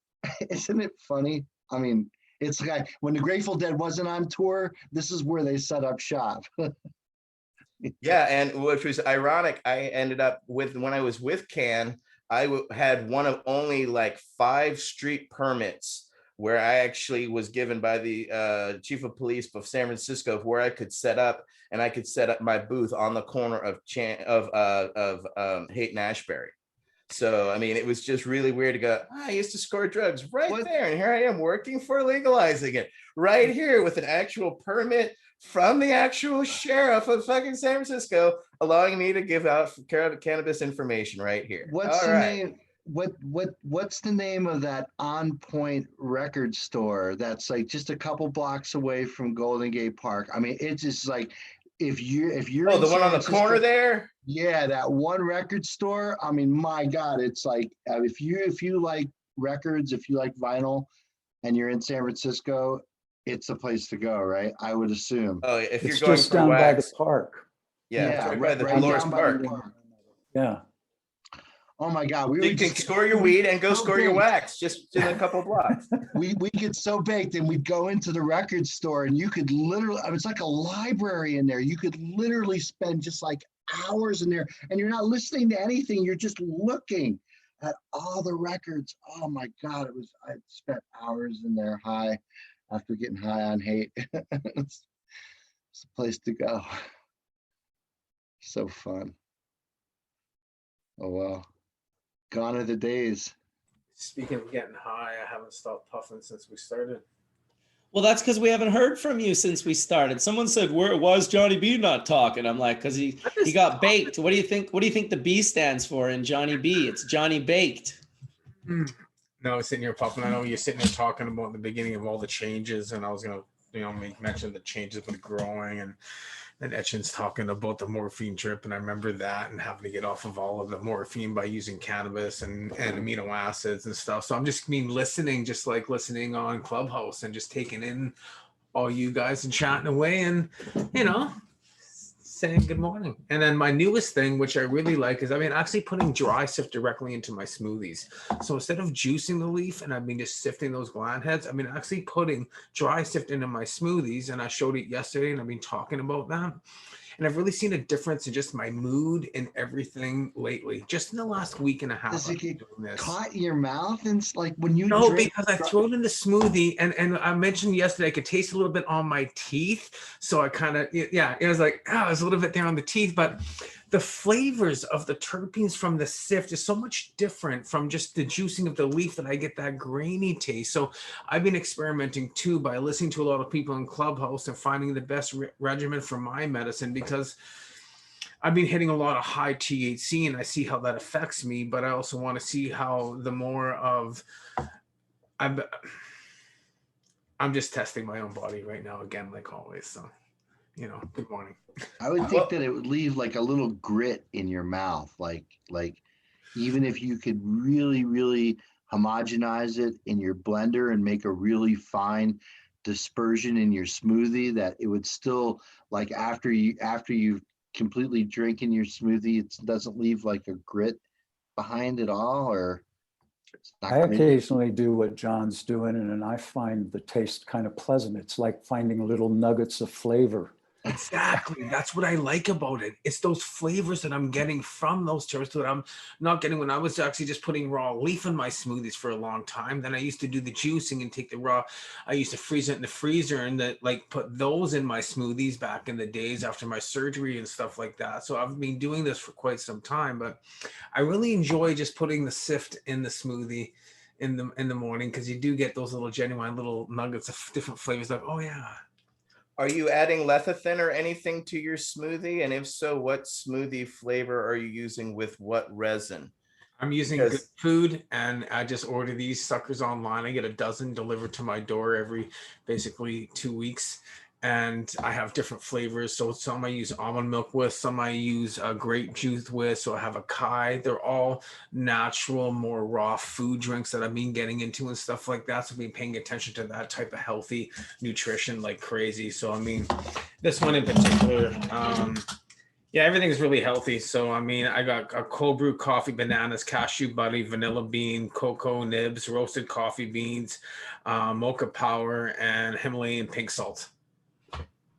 isn't it funny? I mean, it's like when the Grateful Dead wasn't on tour, this is where they set up shop. Yeah, and which was ironic, I ended up with, when I was with Can, I had one of only like 5 street permits where I actually was given by the chief of police of San Francisco, where I could set up, and I could set up my booth on the corner of Haight and Ashbury. So, I mean, it was just really weird to go, I used to score drugs right there. And here I am working for legalizing it right here with an actual permit from the actual sheriff of fucking San Francisco, allowing me to give out cannabis information right here. What's the name? What's the name of that On Point record store that's like just a couple blocks away from Golden Gate Park? I mean, it's just like, if you're the one on the corner there. Yeah, that one record store. I mean, my God, it's like if you like records, if you like vinyl, and you're in San Francisco, it's a place to go, right? I would assume. Oh, if It's you're going just down by the park. Yeah, right by the Dolores Park. Yeah. Oh my God, you can score your weed and go score your wax just in a couple blocks. we get so baked, and we'd go into the record store, and you could literally, I mean, it's like a library in there. You could literally spend just like hours in there, and you're not listening to anything. You're just looking at all the records. Oh my God, I spent hours in there high after getting high on hate. It's a place to go. So fun. Oh, wow. Gone are the days. Speaking of getting high, I haven't stopped puffing since we started. Well, that's because we haven't heard from you since we started. Someone said, why is Johnny B not talking? I'm like, because he got baked. What do you think? What do you think the B stands for in Johnny B? It's Johnny Baked. No, I was sitting here puffing. I know you're sitting there talking about the beginning of all the changes, and I was gonna, mention the changes with growing, and Etchen's talking about the morphine trip, and I remember that, and having to get off of all of the morphine by using cannabis and amino acids and stuff. So I'm just listening, just like listening on Clubhouse, and just taking in all you guys and chatting away, and saying good morning. And then my newest thing, which I really like, is actually putting dry sift directly into my smoothies. So instead of juicing the leaf and just sifting those gland heads, actually putting dry sift into my smoothies. And I showed it yesterday, and I've been talking about that. And I've really seen a difference in just my mood and everything lately, just in the last week and a half. Does it get caught in your mouth? And it's like when you because I throw it in the smoothie, and I mentioned yesterday I could taste a little bit on my teeth. So I kind of, it was like, it was a little bit there on the teeth, but the flavors of the terpenes from the sift is so much different from just the juicing of the leaf that I get that grainy taste. So I've been experimenting too by listening to a lot of people in Clubhouse and finding the best regimen for my medicine, because I've been hitting a lot of high THC, and I see how that affects me, but I also want to see how the more of I'm just testing my own body right now again, like always. So good morning. I would think that it would leave like a little grit in your mouth, like even if you could really, really homogenize it in your blender and make a really fine dispersion in your smoothie, that it would still, like after you've completely drinking your smoothie, it doesn't leave like a grit behind it all, or it's not I great. occasionally do what John's doing, and I find the taste kind of pleasant. It's like finding little nuggets of flavor. Exactly. That's what I like about it. It's those flavors that I'm getting from those terps that I'm not getting when I was actually just putting raw leaf in my smoothies for a long time. Then I used to do the juicing and take the raw. I used to freeze it in the freezer and put those in my smoothies back in the days after my surgery and stuff like that. So I've been doing this for quite some time, but I really enjoy just putting the sift in the smoothie in the morning, because you do get those little genuine little nuggets of different flavors. Like, oh yeah. Are you adding lecithin or anything to your smoothie? And if so, what smoothie flavor are you using with what resin? I'm using Good Food, and I just order these suckers online. I get a dozen delivered to my door every basically 2 weeks, and I have different flavors. So some I use almond milk with, some I use grape juice with. So I have acai. They're all natural, more raw food drinks that I've been getting into and stuff like that. So I've been paying attention to that type of healthy nutrition like crazy. So I mean, this one in particular, yeah, everything's really healthy. So, I mean, I got a cold brew coffee, bananas, cashew butter, vanilla bean, cocoa nibs, roasted coffee beans, mocha power, and Himalayan pink salt.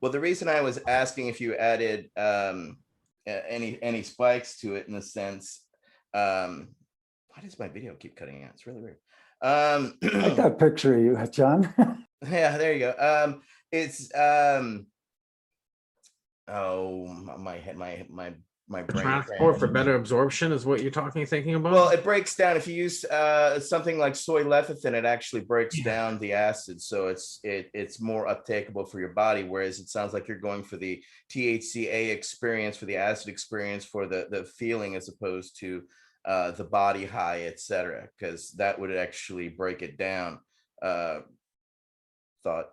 Well, the reason I was asking if you added any spikes to it, in a sense, why does my video keep cutting out? It's really weird. I like that picture of you, John. Yeah, there you go. It's oh, my head, my brain. Transport for better absorption is what you're thinking about? Well, it breaks down. If you use something like soy lecithin, it actually breaks down the acid, so it's more uptakeable for your body. Whereas it sounds like you're going for the THCA experience, for the acid experience, for the feeling, as opposed to the body high, etc. Because that would actually break it down. Thought.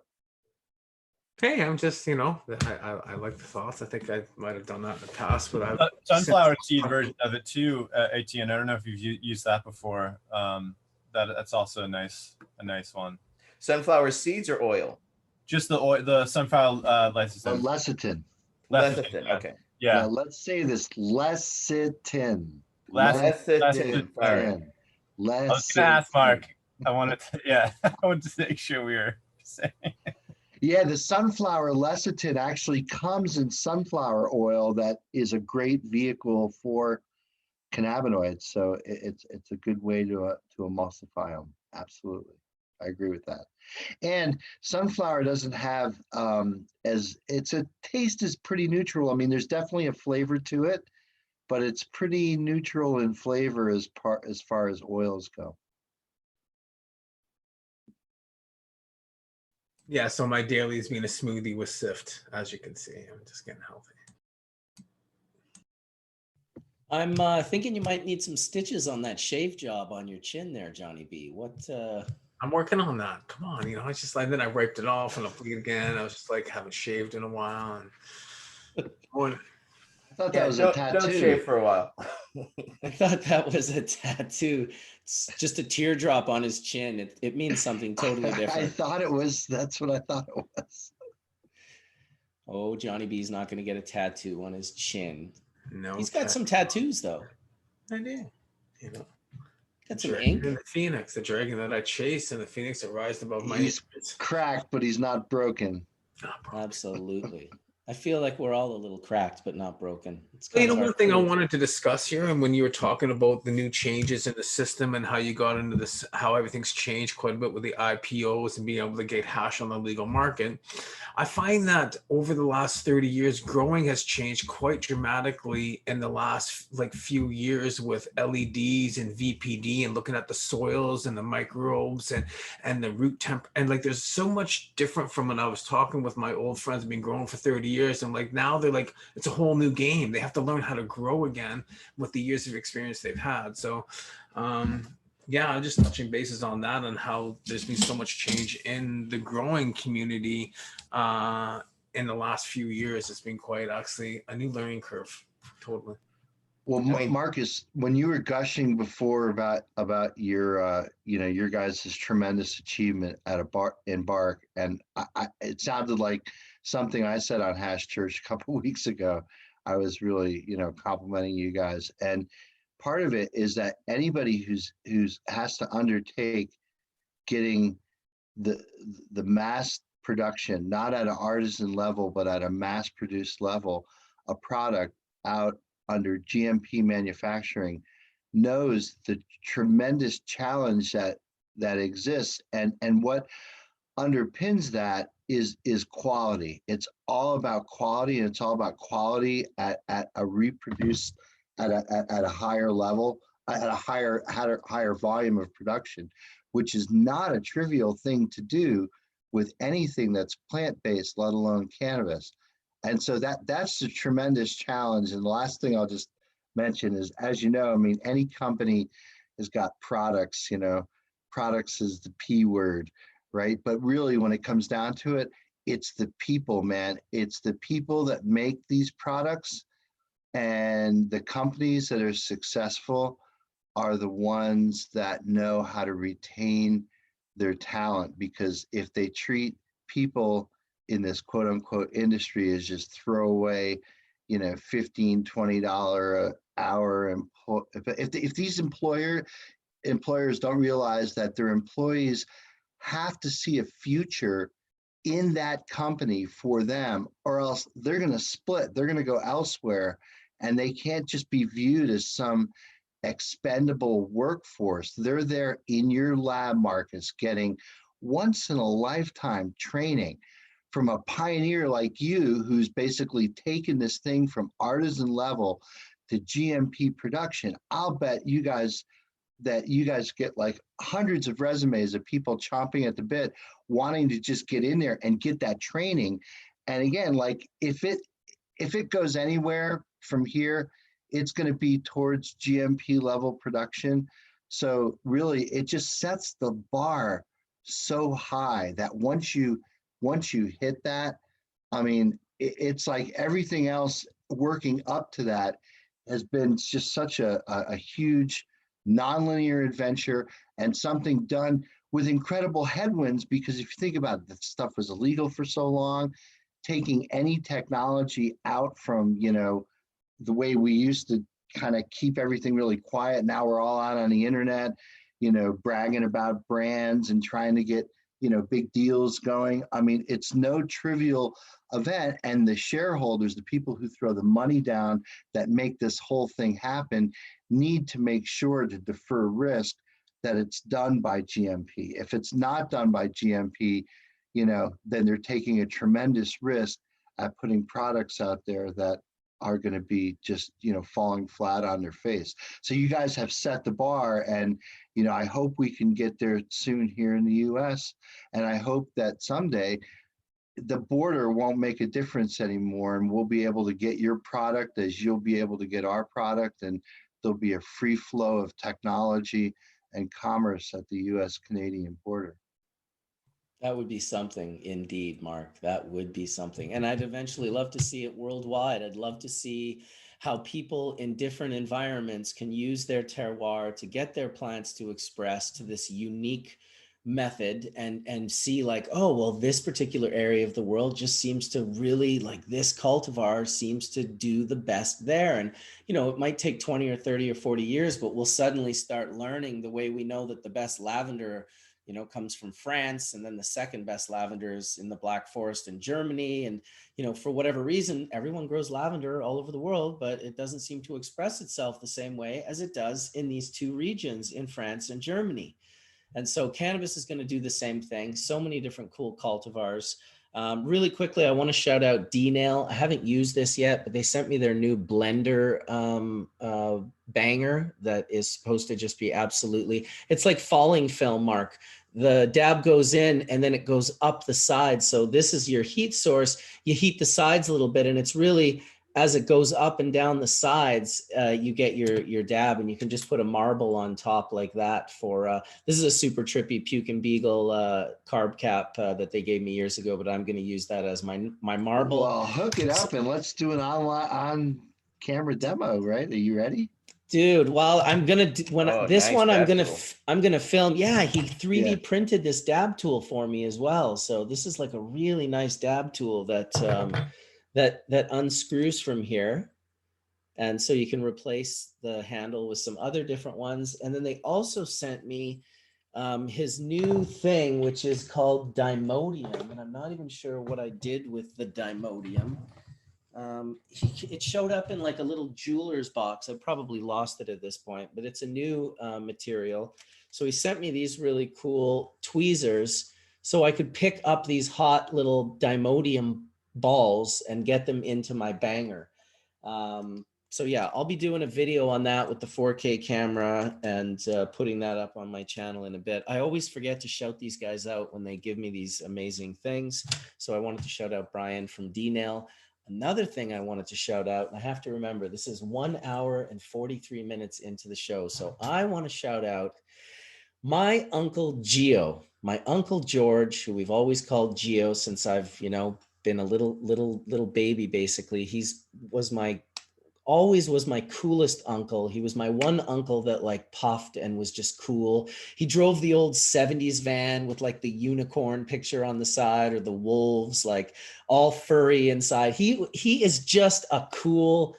Hey, I'm just, I like the thoughts. I think I might have done that in the past, but I've sunflower seed version of it too, ATN. I don't know if you've used that before. That's also a nice one. Sunflower seeds or oil? Just the oil, the sunflower lecithin. Lecithin. Lecithin. Okay. Yeah. Now let's say this: lecithin. Lecithin. Sorry. I was gonna ask Mark. I wanted to make sure we were saying. Yeah, the sunflower lecithin actually comes in sunflower oil that is a great vehicle for cannabinoids. So it's a good way to emulsify them. Absolutely. I agree with that. And sunflower doesn't have taste is pretty neutral. I mean, there's definitely a flavor to it, but it's pretty neutral in flavor as far as oils go. Yeah, so my daily is being a smoothie with sift, as you can see. I'm just getting healthy. I'm thinking you might need some stitches on that shave job on your chin there, Johnny B. What? I'm working on that. Come on, it's just like, then I wiped it off and I'll bleed again. I was just like, haven't shaved in a while. And I thought that was a tattoo. Don't shave for a while. I thought that was a tattoo. It's just a teardrop on his chin. It means something totally different. I thought it was. That's what I thought it was. Oh, Johnny B's not going to get a tattoo on his chin. No, he's got some tattoos though. I do. Got some ink. And the phoenix, the dragon that I chase, and the phoenix that rised above my He's cracked, but he's not broken. Absolutely. I feel like we're all a little cracked, but not broken. One thing I wanted to discuss here, and when you were talking about the new changes in the system and how you got into this, how everything's changed quite a bit with the IPOs and being able to get hash on the legal market, I find that over the last 30 years, growing has changed quite dramatically in the last few years with LEDs and VPD and looking at the soils and the microbes and the root temp. And there's so much different from when I was talking with my old friends who've been growing for 30 years. And now they're it's a whole new game. They have to learn how to grow again with the years of experience they've had. So, yeah, I'm just touching bases on that and how there's been so much change in the growing community in the last few years, it's been quite actually a new learning curve. Totally. Well, Marcus, when you were gushing before about your your guys' tremendous achievement at Embark, and it sounded like something I said on Hash Church a couple of weeks ago. I was really complimenting you guys, and part of it is that anybody who's has to undertake getting the mass production, not at an artisan level, but at a mass produced level, a product out under GMP manufacturing, knows the tremendous challenge that exists, and what underpins that is quality. It's all about quality, and it's all about quality at a reproduced at a higher level, at a higher volume of production, which is not a trivial thing to do with anything that's plant-based, let alone cannabis. And so that's the tremendous challenge. And the last thing I'll just mention is, as you know, I mean, any company has got products, products is the P word, right? But really, when it comes down to it, it's the people, man. It's the people that make these products, and the companies that are successful are the ones that know how to retain their talent, because if they treat people in this quote unquote industry as just throwaway, $15, $20 an hour, and if these employers don't realize that their employees have to see a future in that company for them, or else they're going to split, they're going to go elsewhere, and they can't just be viewed as some expendable workforce. They're there in your lab, Marcus, getting once in a lifetime training from a pioneer like you, who's basically taken this thing from artisan level to GMP production. I'll bet you guys get like hundreds of resumes of people chomping at the bit, wanting to just get in there and get that training. And again, like if it goes anywhere from here, it's going to be towards GMP level production. So really, it just sets the bar so high that once you hit that, I mean, it's like everything else working up to that has been just such a huge nonlinear adventure, and something done with incredible headwinds, because if you think about it, that stuff was illegal for so long. Taking any technology out from, the way we used to kind of keep everything really quiet. Now we're all out on the internet, bragging about brands and trying to get, big deals going. I mean, it's no trivial event. And the shareholders, the people who throw the money down that make this whole thing happen, need to make sure to defer risk that it's done by GMP. If it's not done by GMP, then they're taking a tremendous risk at putting products out there that are going to be just, falling flat on their face. So you guys have set the bar, and, I hope we can get there soon here in the US. And I hope that someday the border won't make a difference anymore, and we'll be able to get your product as you'll be able to get our product, and there'll be a free flow of technology and commerce at the US-Canadian border. That would be something indeed, Mark. That would be something. And I'd eventually love to see it worldwide. I'd love to see how people in different environments can use their terroir to get their plants to express to this unique method, and see like, oh, well, this particular area of the world just seems to really, like, this cultivar seems to do the best there. And, it might take 20 or 30 or 40 years, but we'll suddenly start learning the way we know that the best lavender comes from France, and then the second best lavender is in the Black Forest in Germany. And, for whatever reason, everyone grows lavender all over the world, but it doesn't seem to express itself the same way as it does in these two regions in France and Germany. And so cannabis is going to do the same thing. So many different cool cultivars. Really quickly, I want to shout out D-Nail. I haven't used this yet, but they sent me their new blender banger that is supposed to just be absolutely, it's like falling film, Mark. The dab goes in and then it goes up the side. So this is your heat source. You heat the sides a little bit, and it's really as it goes up and down the sides, you get your dab, and you can just put a marble on top like that for, this is a super trippy Puke and Beagle carb cap that they gave me years ago, but I'm going to use that as my marble. Well, hook it up and let's do an on camera demo, right? Are you ready? Dude, well, I'm gonna this nice one dab tool. I'm gonna film. Yeah, he 3D Yeah. printed this dab tool for me as well. So this is like a really nice dab tool that that unscrews from here, and so you can replace the handle with some other different ones. And then they also sent me his new thing, which is called Dimodium, and I'm not even sure what I did with the Dimodium. It showed up in like a little jeweler's box. I probably lost it at this point, but it's a new material. So he sent me these really cool tweezers so I could pick up these hot little Dimodium balls and get them into my banger. So yeah, I'll be doing a video on that with the 4K camera and putting that up on my channel in a bit. I always forget to shout these guys out when they give me these amazing things. So I wanted to shout out Brian from D-Nail. Another thing I wanted to shout out, and I have to remember, this is 1 hour and 43 minutes into the show. So I want to shout out my uncle Gio, my uncle George, who we've always called Gio since I've, been a little baby, basically. Always was my coolest uncle. He was my one uncle that like puffed and was just cool. He drove the old 70s van with like the unicorn picture on the side, or the wolves, like all furry inside. He is just a cool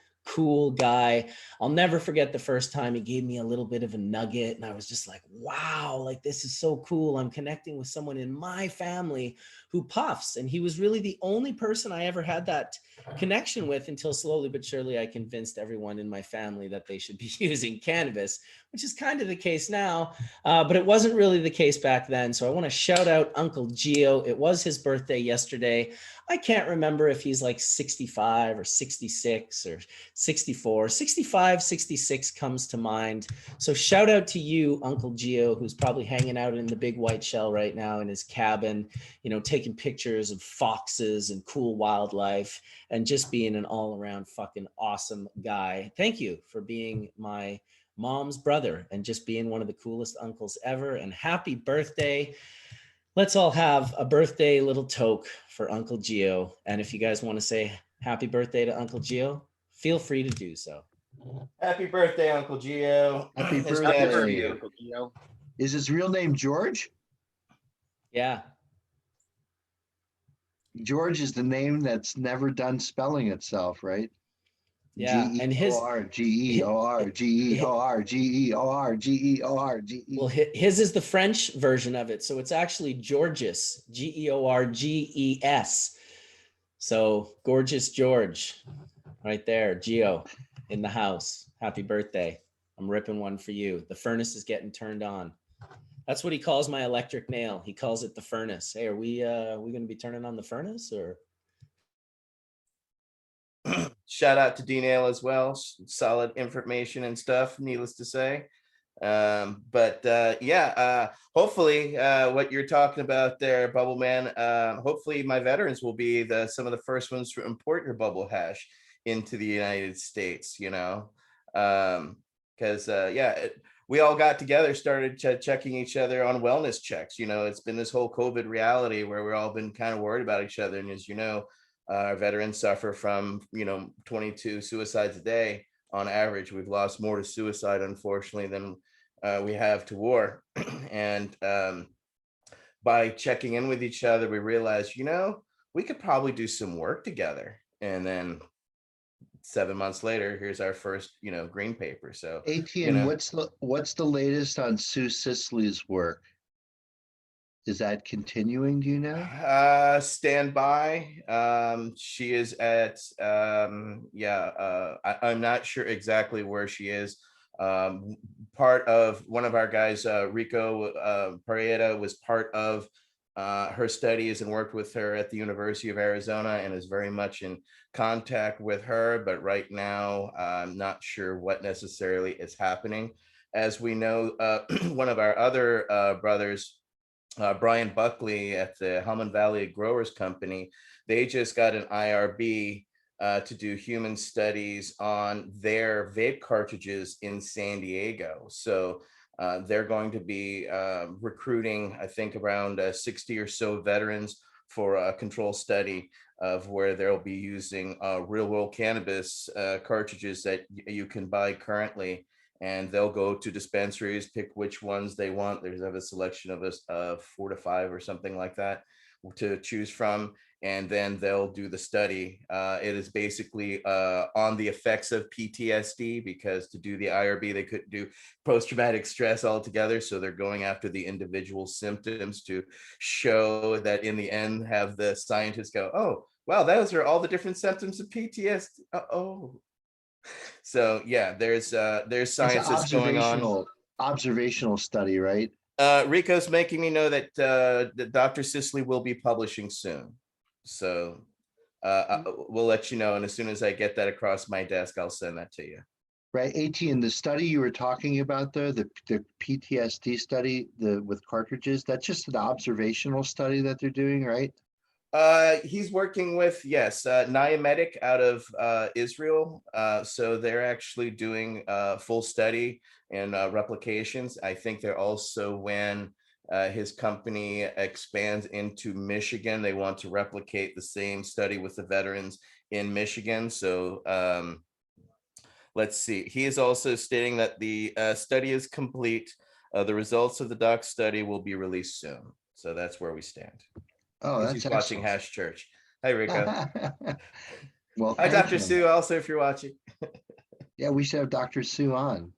guy. I'll never forget the first time he gave me a little bit of a nugget, and I was just like, wow, like this is so cool. I'm connecting with someone in my family who puffs. And he was really the only person I ever had that connection with, until slowly but surely I convinced everyone in my family that they should be using cannabis, which is kind of the case now, but it wasn't really the case back then. So I want to shout out Uncle Gio. It was his birthday yesterday. I can't remember if he's like 65 or 66 or 64. 65, 66 comes to mind. So shout out to you, Uncle Gio, who's probably hanging out in the big white shell right now in his cabin, taking pictures of foxes and cool wildlife, and just being an all-around fucking awesome guy. Thank you for being my mom's brother and just being one of the coolest uncles ever. And happy birthday. Let's all have a birthday little toke for Uncle Gio. And if you guys want to say happy birthday to Uncle Gio, feel free to do so. Happy birthday, Uncle Gio. Happy This birthday. stands for you. Uncle Gio. Is his real name George? Yeah. George is the name that's never done spelling itself, right? Yeah. And his Georgeorgeorgeorgeorge. Well, his is the French version of it. So it's actually Georges, Georges. So gorgeous George right there. Gio in the house. Happy birthday. I'm ripping one for you. The furnace is getting turned on. That's what he calls my electric nail. He calls it the furnace. Hey, are we going to be turning on the furnace, or? Shout out to D-Nail as well. Solid information and stuff, needless to say. Hopefully what you're talking about there, Bubble Man, hopefully my veterans will be some of the first ones to import your bubble hash into the United States, because we all got together, started checking each other on wellness checks. It's been this whole COVID reality where we're all been kind of worried about each other. And as our veterans suffer from, 22 suicides a day on average. We've lost more to suicide, unfortunately, than we have to war. And by checking in with each other, we realized, we could probably do some work together. And then 7 months later, here's our first, green paper. So ATN, what's the latest on Sue Sisley's work? Is that continuing? Do you know? Stand by. She is at I'm not sure exactly where she is. Part of one of our guys, Rico Pareda, was part of her studies and worked with her at the University of Arizona and is very much in contact with her. But right now, I'm not sure what necessarily is happening. As we know, one of our other brothers, Brian Buckley at the Hellman Valley Growers Company, they just got an IRB to do human studies on their vape cartridges in San Diego. So they're going to be recruiting, I think, around 60 or so veterans for a control study of where they'll be using real world cannabis cartridges that you can buy currently. And they'll go to dispensaries, pick which ones they want. There's a selection of us 4 to 5 or something like that to choose from. And then they'll do the study. It is basically on the effects of PTSD, because to do the IRB, they couldn't do post-traumatic stress altogether. So they're going after the individual symptoms to show that in the end, have the scientists go, oh, wow, those are all the different symptoms of PTSD. Oh. So yeah, there's science that's going on. Observational study, right? Rico's making me know that Dr. Sisley will be publishing soon. So we'll let you know. And as soon as I get that across my desk, I'll send that to you. Right, AT, and the study you were talking about there, the PTSD study, with cartridges, that's just an observational study that they're doing, right? He's working with, yes, Niamedic out of Israel. So they're actually doing full study and replications. I think they're also, when his company expands into Michigan, they want to replicate the same study with the veterans in Michigan. So let's see. He is also stating that the study is complete. The results of the doc study will be released soon. So that's where we stand. Oh, that's he's watching excellent. Hash Church. Hi, Rico. Well, hi, thank Dr. you. Sue, also, if you're watching. Yeah, we should have Dr. Sue on.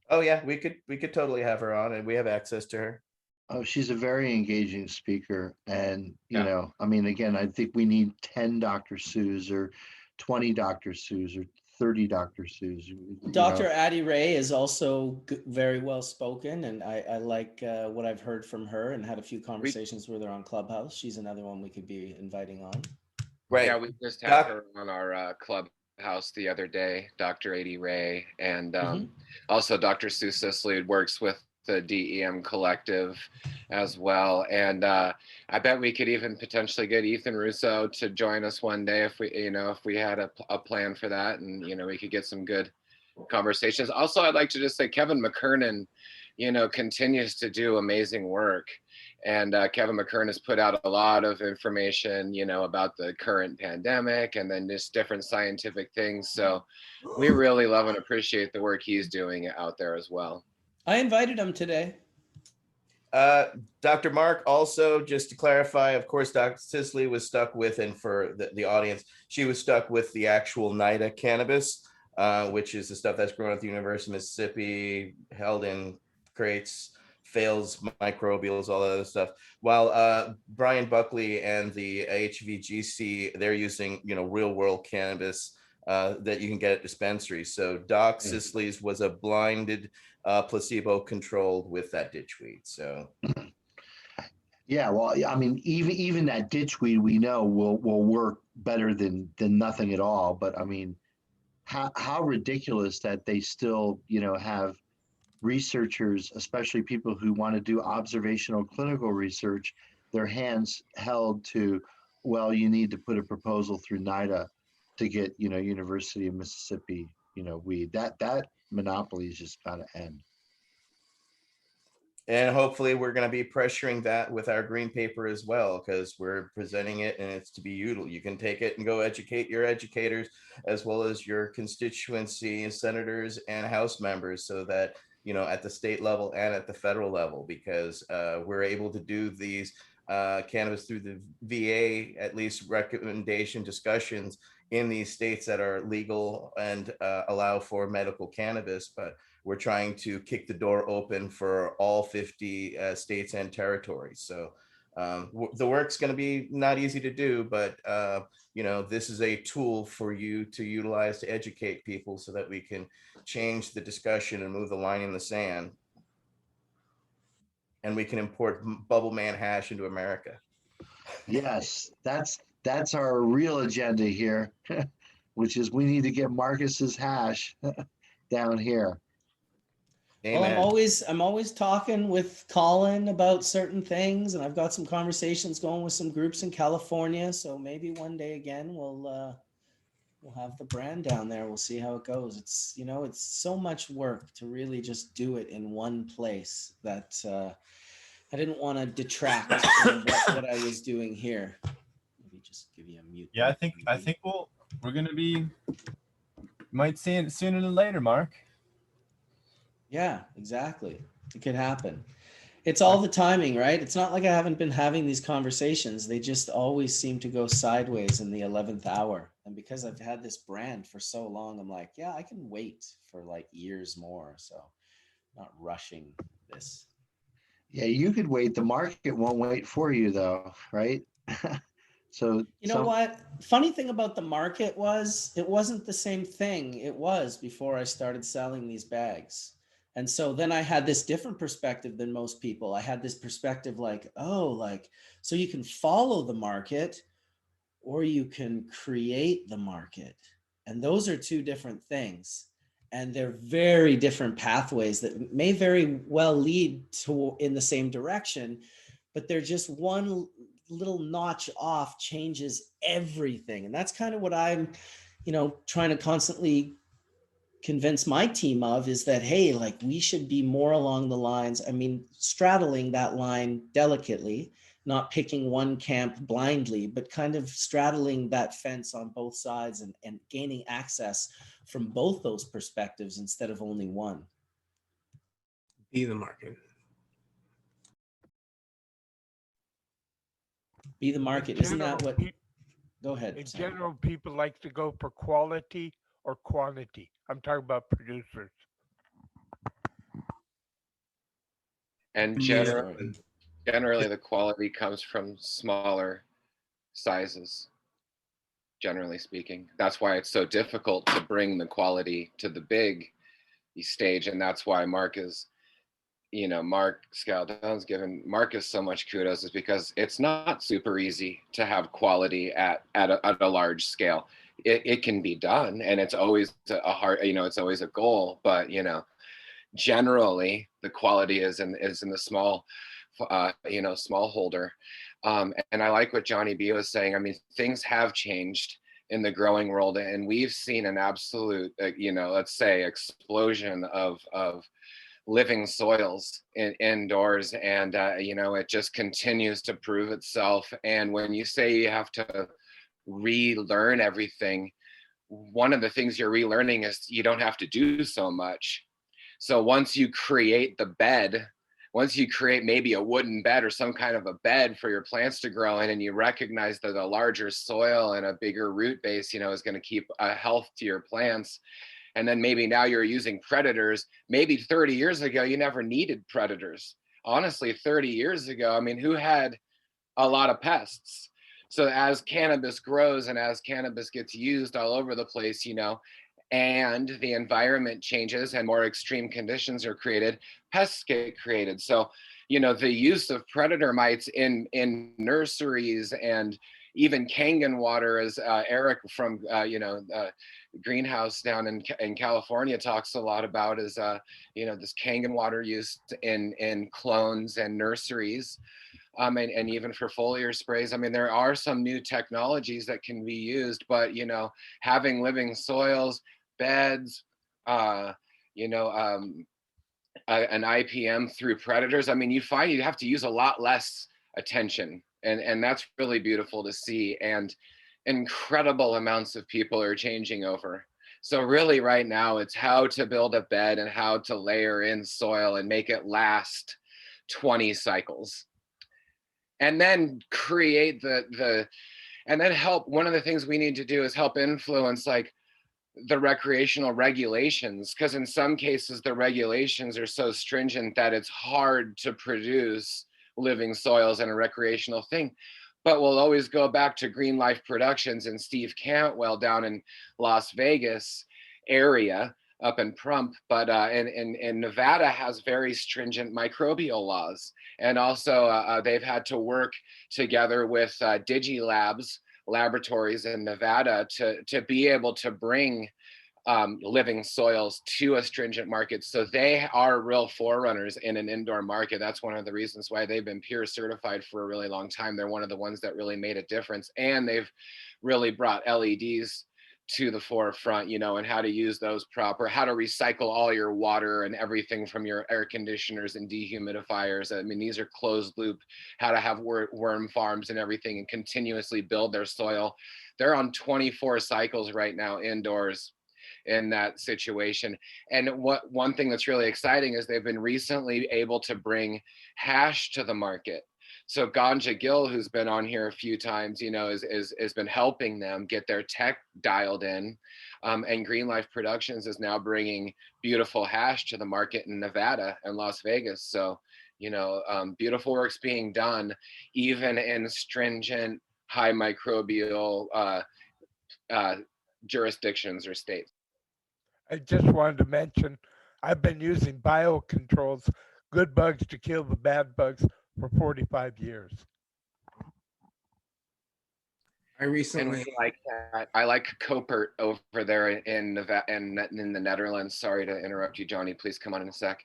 Oh yeah, we could totally have her on, and we have access to her. Oh, she's a very engaging speaker. And, you Yeah. know, I mean, again, I think we need 10 Dr. Sues or 20 Dr. Sues or 30 Dr. Sues. Dr. Addie Ray is also very well spoken, and I like what I've heard from her and had a few conversations with her on Clubhouse. She's another one we could be inviting on. Right. Yeah, we just had her on our Clubhouse the other day, Dr. A.D. Ray, and also Dr. Sue Sisley works with the DEM collective as well. And I bet we could even potentially get Ethan Russo to join us one day if we had a plan for that, and we could get some good conversations. Also, I'd like to just say Kevin McKernan, continues to do amazing work. And Kevin McKern has put out a lot of information, about the current pandemic and then just different scientific things. So we really love and appreciate the work he's doing out there as well. I invited him today. Dr. Mark, also, just to clarify, of course, Dr. Sisley was stuck with, and for the audience, she was stuck with the actual NIDA cannabis, which is the stuff that's grown at the University of Mississippi, held in crates, fails microbials, all that other stuff. While Brian Buckley and the HVGC, they're using real world cannabis that you can get at dispensaries. So Doc Sisley's was a blinded placebo controlled with that ditchweed. So yeah, well, I mean, even that ditchweed we know will work better than nothing at all. But I mean, how ridiculous that they still have researchers, especially people who want to do observational clinical research, their hands held to, well, you need to put a proposal through NIDA to get University of Mississippi weed. That monopoly is just got to end. And hopefully we're going to be pressuring that with our green paper as well, because we're presenting it and it's to be useful. You can take it and go educate your educators as well as your constituency senators and House members, so that at the state level and at the federal level, because we're able to do these cannabis through the VA, at least recommendation discussions in these states that are legal and allow for medical cannabis. But we're trying to kick the door open for all 50 states and territories. So the work's going to be not easy to do, but this is a tool for you to utilize to educate people so that we can change the discussion and move the line in the sand. And we can import Bubble Man hash into America. Yes, that's our real agenda here, which is we need to get Marcus's hash down here. Amen. Well, I'm always talking with Colin about certain things, and I've got some conversations going with some groups in California. So maybe one day again we'll we'll have the brand down there. We'll see how it goes. It's, you know, it's so much work to really just do it in one place that I didn't want to detract from what I was doing here. Let me just give you a mute. Yeah, I there, think we're gonna be might see it sooner than later, Mark. Yeah, exactly. It could happen. It's all the timing, right? It's not like I haven't been having these conversations. They just always seem to go sideways in the 11th hour. And because I've had this brand for so long, I'm like, yeah, I can wait for like years more. So I'm not rushing this. Yeah, you could wait. The market won't wait for you though, right? So You know what? Funny thing about the market was it wasn't the same thing it was before I started selling these bags. And so then I had this different perspective than most people. I had this perspective like, oh, like, so you can follow the market or you can create the market. And those are two different things. And they're very different pathways that may very well lead to in the same direction, but they're just one little notch off changes everything. And that's kind of what I'm, you know, trying to constantly convince my team of is that, hey, like we should be more along the lines, I mean, straddling that line delicately, not picking one camp blindly, but kind of straddling that fence on both sides and gaining access from both those perspectives instead of only one. Be the market. Be the market. Isn't that what? Go ahead. In Sam. general, people like to go for quality or quantity. I'm talking about producers. And generally the quality comes from smaller sizes, generally speaking. That's why it's so difficult to bring the quality to the big stage. And that's why Mark Scaldone's given Marcus so much kudos, is because it's not super easy to have quality at a large scale. It can be done, and it's always a hard, it's always a goal, but generally the quality is in the small smallholder. And I like what Johnny B was saying. I mean, things have changed in the growing world, and we've seen an absolute let's say explosion of living soils indoors, and it just continues to prove itself. And when you say you have to relearn everything, one of the things you're relearning is you don't have to do so much. So once you create the bed, once you create maybe a wooden bed or some kind of a bed for your plants to grow in, and you recognize that a larger soil and a bigger root base, is going to keep a health to your plants. And then maybe now you're using predators. Maybe 30 years ago, you never needed predators. Honestly, 30 years ago, I mean, who had a lot of pests? So as cannabis grows and as cannabis gets used all over the place, and the environment changes and more extreme conditions are created, pests get created. So, the use of predator mites in nurseries, and even Kangen water, as Eric from greenhouse down in California talks a lot about, is this Kangen water used in clones and nurseries, and even for foliar sprays. I mean, there are some new technologies that can be used, but having living soils, beds, an IPM through predators, I mean, you find you have to use a lot less attention, and that's really beautiful to see. And incredible amounts of people are changing over. So really right now it's how to build a bed and how to layer in soil and make it last 20 cycles, and then create and then help. One of the things we need to do is help influence like the recreational regulations, because in some cases the regulations are so stringent that it's hard to produce living soils in a recreational thing. But we'll always go back to Green Life Productions and Steve Cantwell down in Las Vegas area up in Prump, but in Nevada has very stringent microbial laws. And also they've had to work together with Digilabs laboratories in Nevada to be able to bring living soils to a stringent market. So they are real forerunners in an indoor market. That's one of the reasons why they've been peer certified for a really long time. They're one of the ones that really made a difference, and they've really brought LEDs to the forefront, you know, and how to use those proper, how to recycle all your water and everything from your air conditioners and dehumidifiers. I mean, these are closed loop, how to have worm farms and everything and continuously build their soil. They're on 24 cycles right now indoors in that situation. And one thing that's really exciting is they've been recently able to bring hash to the market. So Ganja Gill, who's been on here a few times, you know, has been helping them get their tech dialed in. And Green Life Productions is now bringing beautiful hash to the market in Nevada and Las Vegas. So, you know, beautiful work's being done, even in stringent, high microbial jurisdictions or states. I just wanted to mention, I've been using biocontrols, good bugs to kill the bad bugs, for 45 years. I recently like that. I like Copert over there in the Netherlands. Sorry to interrupt you, Johnny. Please come on in a sec.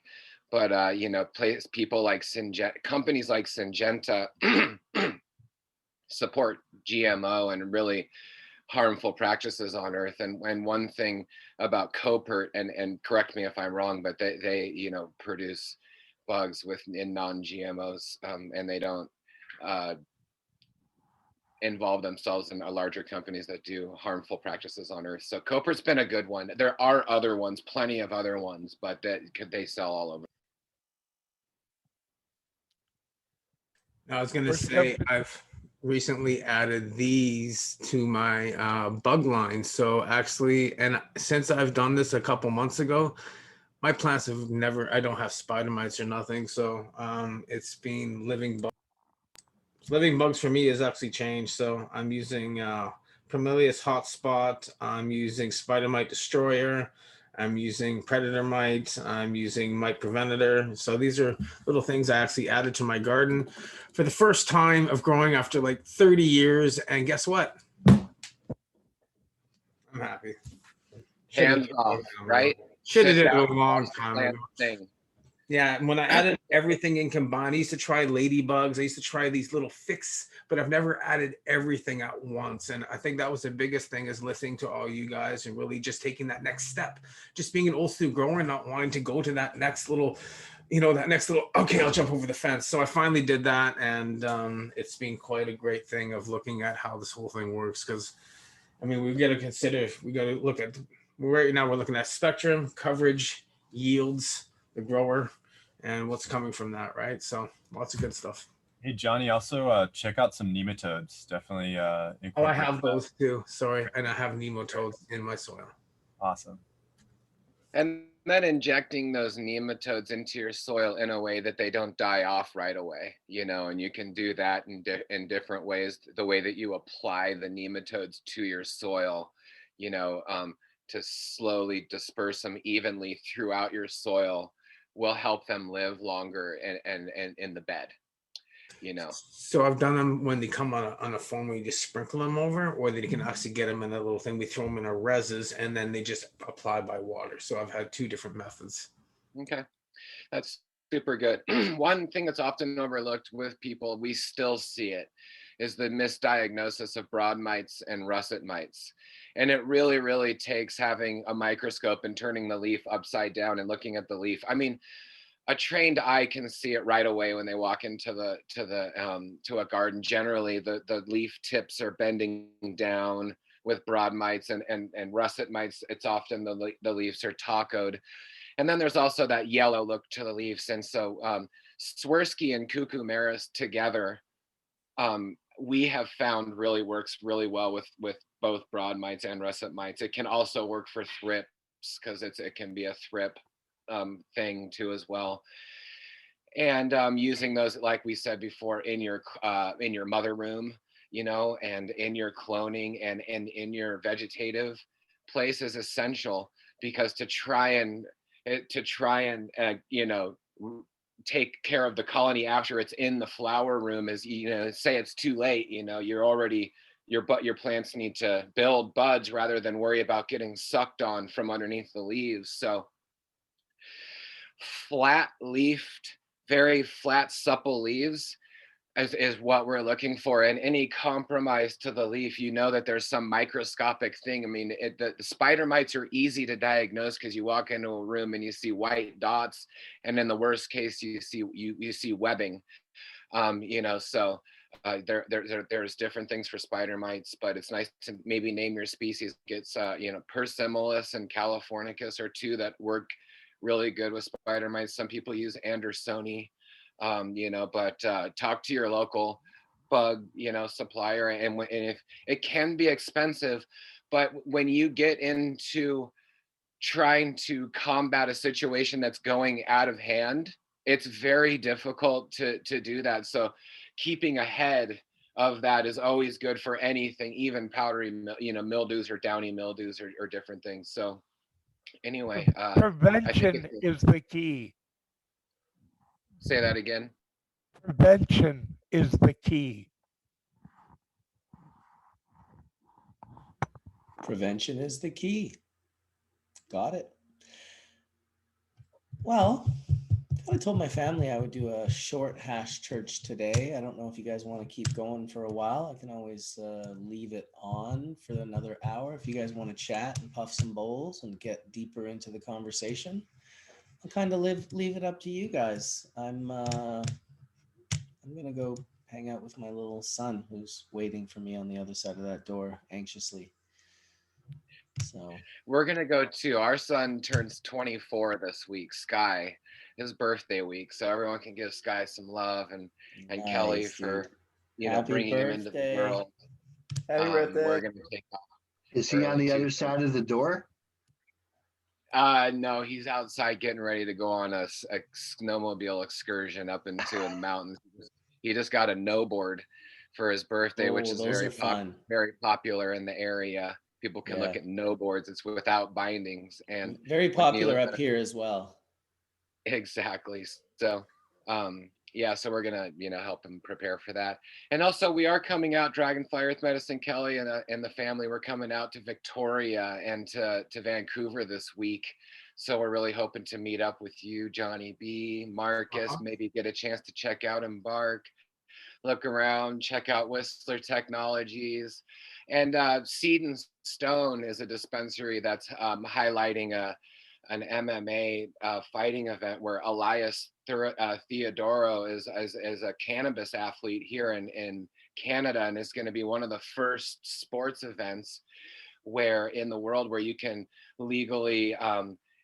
But you know, people like companies like Syngenta support GMO and really harmful practices on Earth. And one thing about Copert, and correct me if I'm wrong, but they you know, produce bugs in non-GMOs, and they don't involve themselves in larger companies that do harmful practices on Earth. So Copert's been a good one. There are other ones, plenty of other ones, but they sell all over. I was going to say, I've recently added these to my bug line. So actually, and since I've done this a couple months ago, my plants have never, I don't have spider mites or nothing. So it's been living bugs. Living bugs for me has actually changed. So I'm using Promelius Hotspot. I'm using Spider Mite Destroyer. I'm using Predator Mite. I'm using Mite Preventator. So these are little things I actually added to my garden for the first time of growing after like 30 years. And guess what? I'm happy. Hands off, right? Should have did it a long time ago. Thing. Yeah, when I added everything in combined, I used to try ladybugs. I used to try these little fix, but I've never added everything at once. And I think that was the biggest thing, is listening to all you guys and really just taking that next step. Just being an old school grower, not wanting to go to that next little, you know, okay, I'll jump over the fence. So I finally did that. And it's been quite a great thing of looking at how this whole thing works. Because, I mean, we've got to look at, right now we're looking at spectrum, coverage, yields, the grower, and what's coming from that, right? So lots of good stuff. Hey Johnny, also check out some nematodes. Definitely. Oh, I have those too. Sorry, and I have nematodes in my soil. Awesome. And then injecting those nematodes into your soil in a way that they don't die off right away, you know, and you can do that in different ways. The way that you apply the nematodes to your soil, you know, to slowly disperse them evenly throughout your soil will help them live longer and in the bed, you know. So I've done them when they come on a foam where you just sprinkle them over, or that you can actually get them in a little thing. We throw them in a reses and then they just apply by water. So I've had two different methods. Okay, that's super good. One thing that's often overlooked with people, we still see it, is the misdiagnosis of broad mites and russet mites. And it really, really takes having a microscope and turning the leaf upside down and looking at the leaf. I mean, a trained eye can see it right away when they walk into a garden. Generally, the leaf tips are bending down with broad mites and russet mites. It's often the leaves are tacoed. And then there's also that yellow look to the leaves. And so Swirsky and Cuckoo Maris together, we have found really works really well with both broad mites and russet mites. It can also work for thrips, because it can be a thrip thing too as well. And using those, like we said before, in your mother room, you know, and in your cloning and in your vegetative place is essential, because to try and you know, take care of the colony after it's in the flower room is, you know, say it's too late, you know, you're already, your plants need to build buds rather than worry about getting sucked on from underneath the leaves. So flat leafed, very flat, supple leaves is what we're looking for. And any compromise to the leaf, you know that there's some microscopic thing. I mean, the spider mites are easy to diagnose because you walk into a room and you see white dots, and in the worst case, you see webbing. So there's different things for spider mites, but it's nice to maybe name your species. It's Persimolis and Californicus are two that work really good with spider mites. Some people use Andersoni. But talk to your local bug, supplier. And if it can be expensive, but when you get into trying to combat a situation that's going out of hand, it's very difficult to do that. So keeping ahead of that is always good for anything, even powdery, mildews or downy mildews or different things. So anyway, prevention is the key. Say that again. Prevention is the key. Prevention is the key. Got it. Well, I told my family I would do a short hash church today. I don't know if you guys want to keep going for a while. I can always leave it on for another hour if you guys want to chat and puff some bowls and get deeper into the conversation. I'll kind of leave it up to you guys. I'm gonna go hang out with my little son who's waiting for me on the other side of that door anxiously. So we're gonna go too. Our son turns 24 this week, Sky, his birthday week. So everyone can give Sky some love and nice, Kelly dude. for Happy bringing birthday. him into the world. Happy birthday. We're gonna take off. Is he on the other side of the door? No, he's outside getting ready to go on a snowmobile excursion up into the mountains. He just got a no board for his birthday, which is very popular in the area. People can look at no boards. It's without bindings and very popular up here as well. Exactly. So, so we're gonna, help him prepare for that. And also, we are coming out, Dragonfly Earth Medicine, Kelly and the family. We're coming out to Victoria and to Vancouver this week. So we're really hoping to meet up with you, Johnny B, Marcus, maybe get a chance to check out Embark, look around, check out Whistler Technologies. And Seed and Stone is a dispensary that's highlighting an MMA fighting event where Elias Theodoro is a cannabis athlete here in Canada, and it's going to be one of the first sports events where in the world where you can legally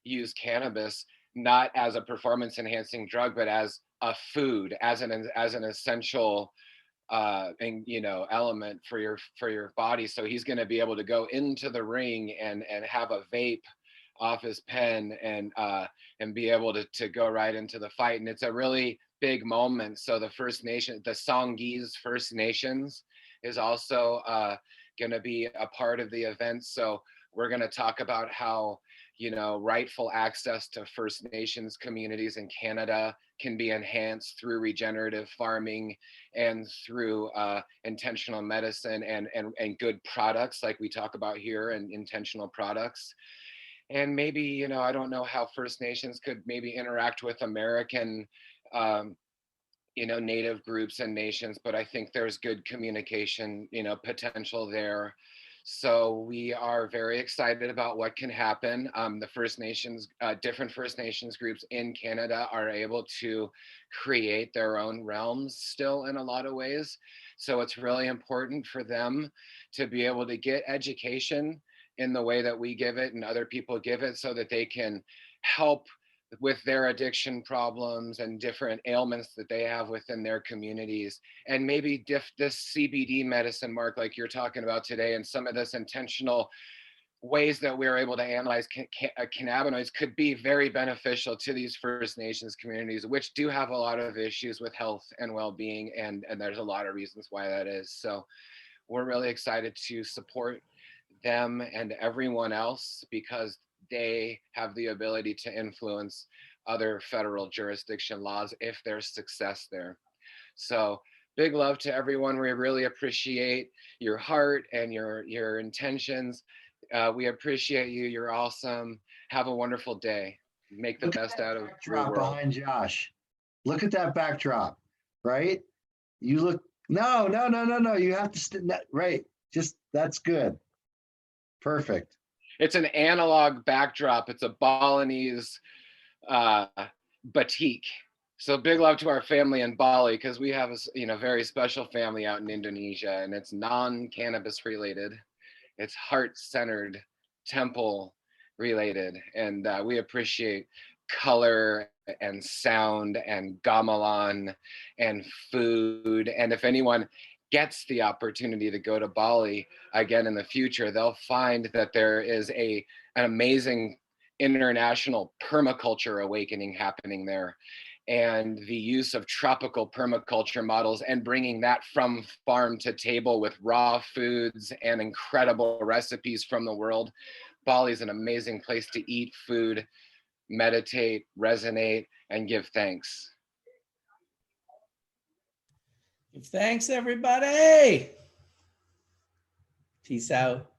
use cannabis not as a performance enhancing drug, but as a food, as an essential element for your body. So he's going to be able to go into the ring and have a vape off his pen and be able to go right into the fight. And it's a really big moment. So the First Nation, the Songhees First Nations is also going to be a part of the event. So we're going to talk about how, rightful access to First Nations communities in Canada can be enhanced through regenerative farming and through intentional medicine and good products like we talk about here, and intentional products. And maybe, I don't know how First Nations could maybe interact with American, Native groups and nations, but I think there's good communication, potential there. So we are very excited about what can happen. The First Nations, different First Nations groups in Canada are able to create their own realms still in a lot of ways. So it's really important for them to be able to get education in the way that we give it and other people give it, so that they can help with their addiction problems and different ailments that they have within their communities. And maybe this CBD medicine, Mark, like you're talking about today, and some of this intentional ways that we're able to analyze cannabinoids could be very beneficial to these First Nations communities, which do have a lot of issues with health and well-being. And there's a lot of reasons why that is. So we're really excited to support them and everyone else, because they have the ability to influence other federal jurisdiction laws if there's success there. So big love to everyone. We really appreciate your heart and your intentions. We appreciate you. You're awesome. Have a wonderful day. Make the best out of your world. Behind Josh. Look at that backdrop, right? You look, no. You have to, right. Just, that's good. Perfect. It's an analog backdrop. It's a Balinese batik. So big love to our family in Bali, because we have a very special family out in Indonesia, and it's non-cannabis related. It's heart-centered, temple related, and we appreciate color and sound and gamelan and food. And if anyone gets the opportunity to go to Bali again in the future, they'll find that there is an amazing international permaculture awakening happening there, and the use of tropical permaculture models and bringing that from farm to table with raw foods and incredible recipes from the world. Bali is an amazing place to eat food, meditate, resonate, and give thanks. Thanks, everybody. Peace out.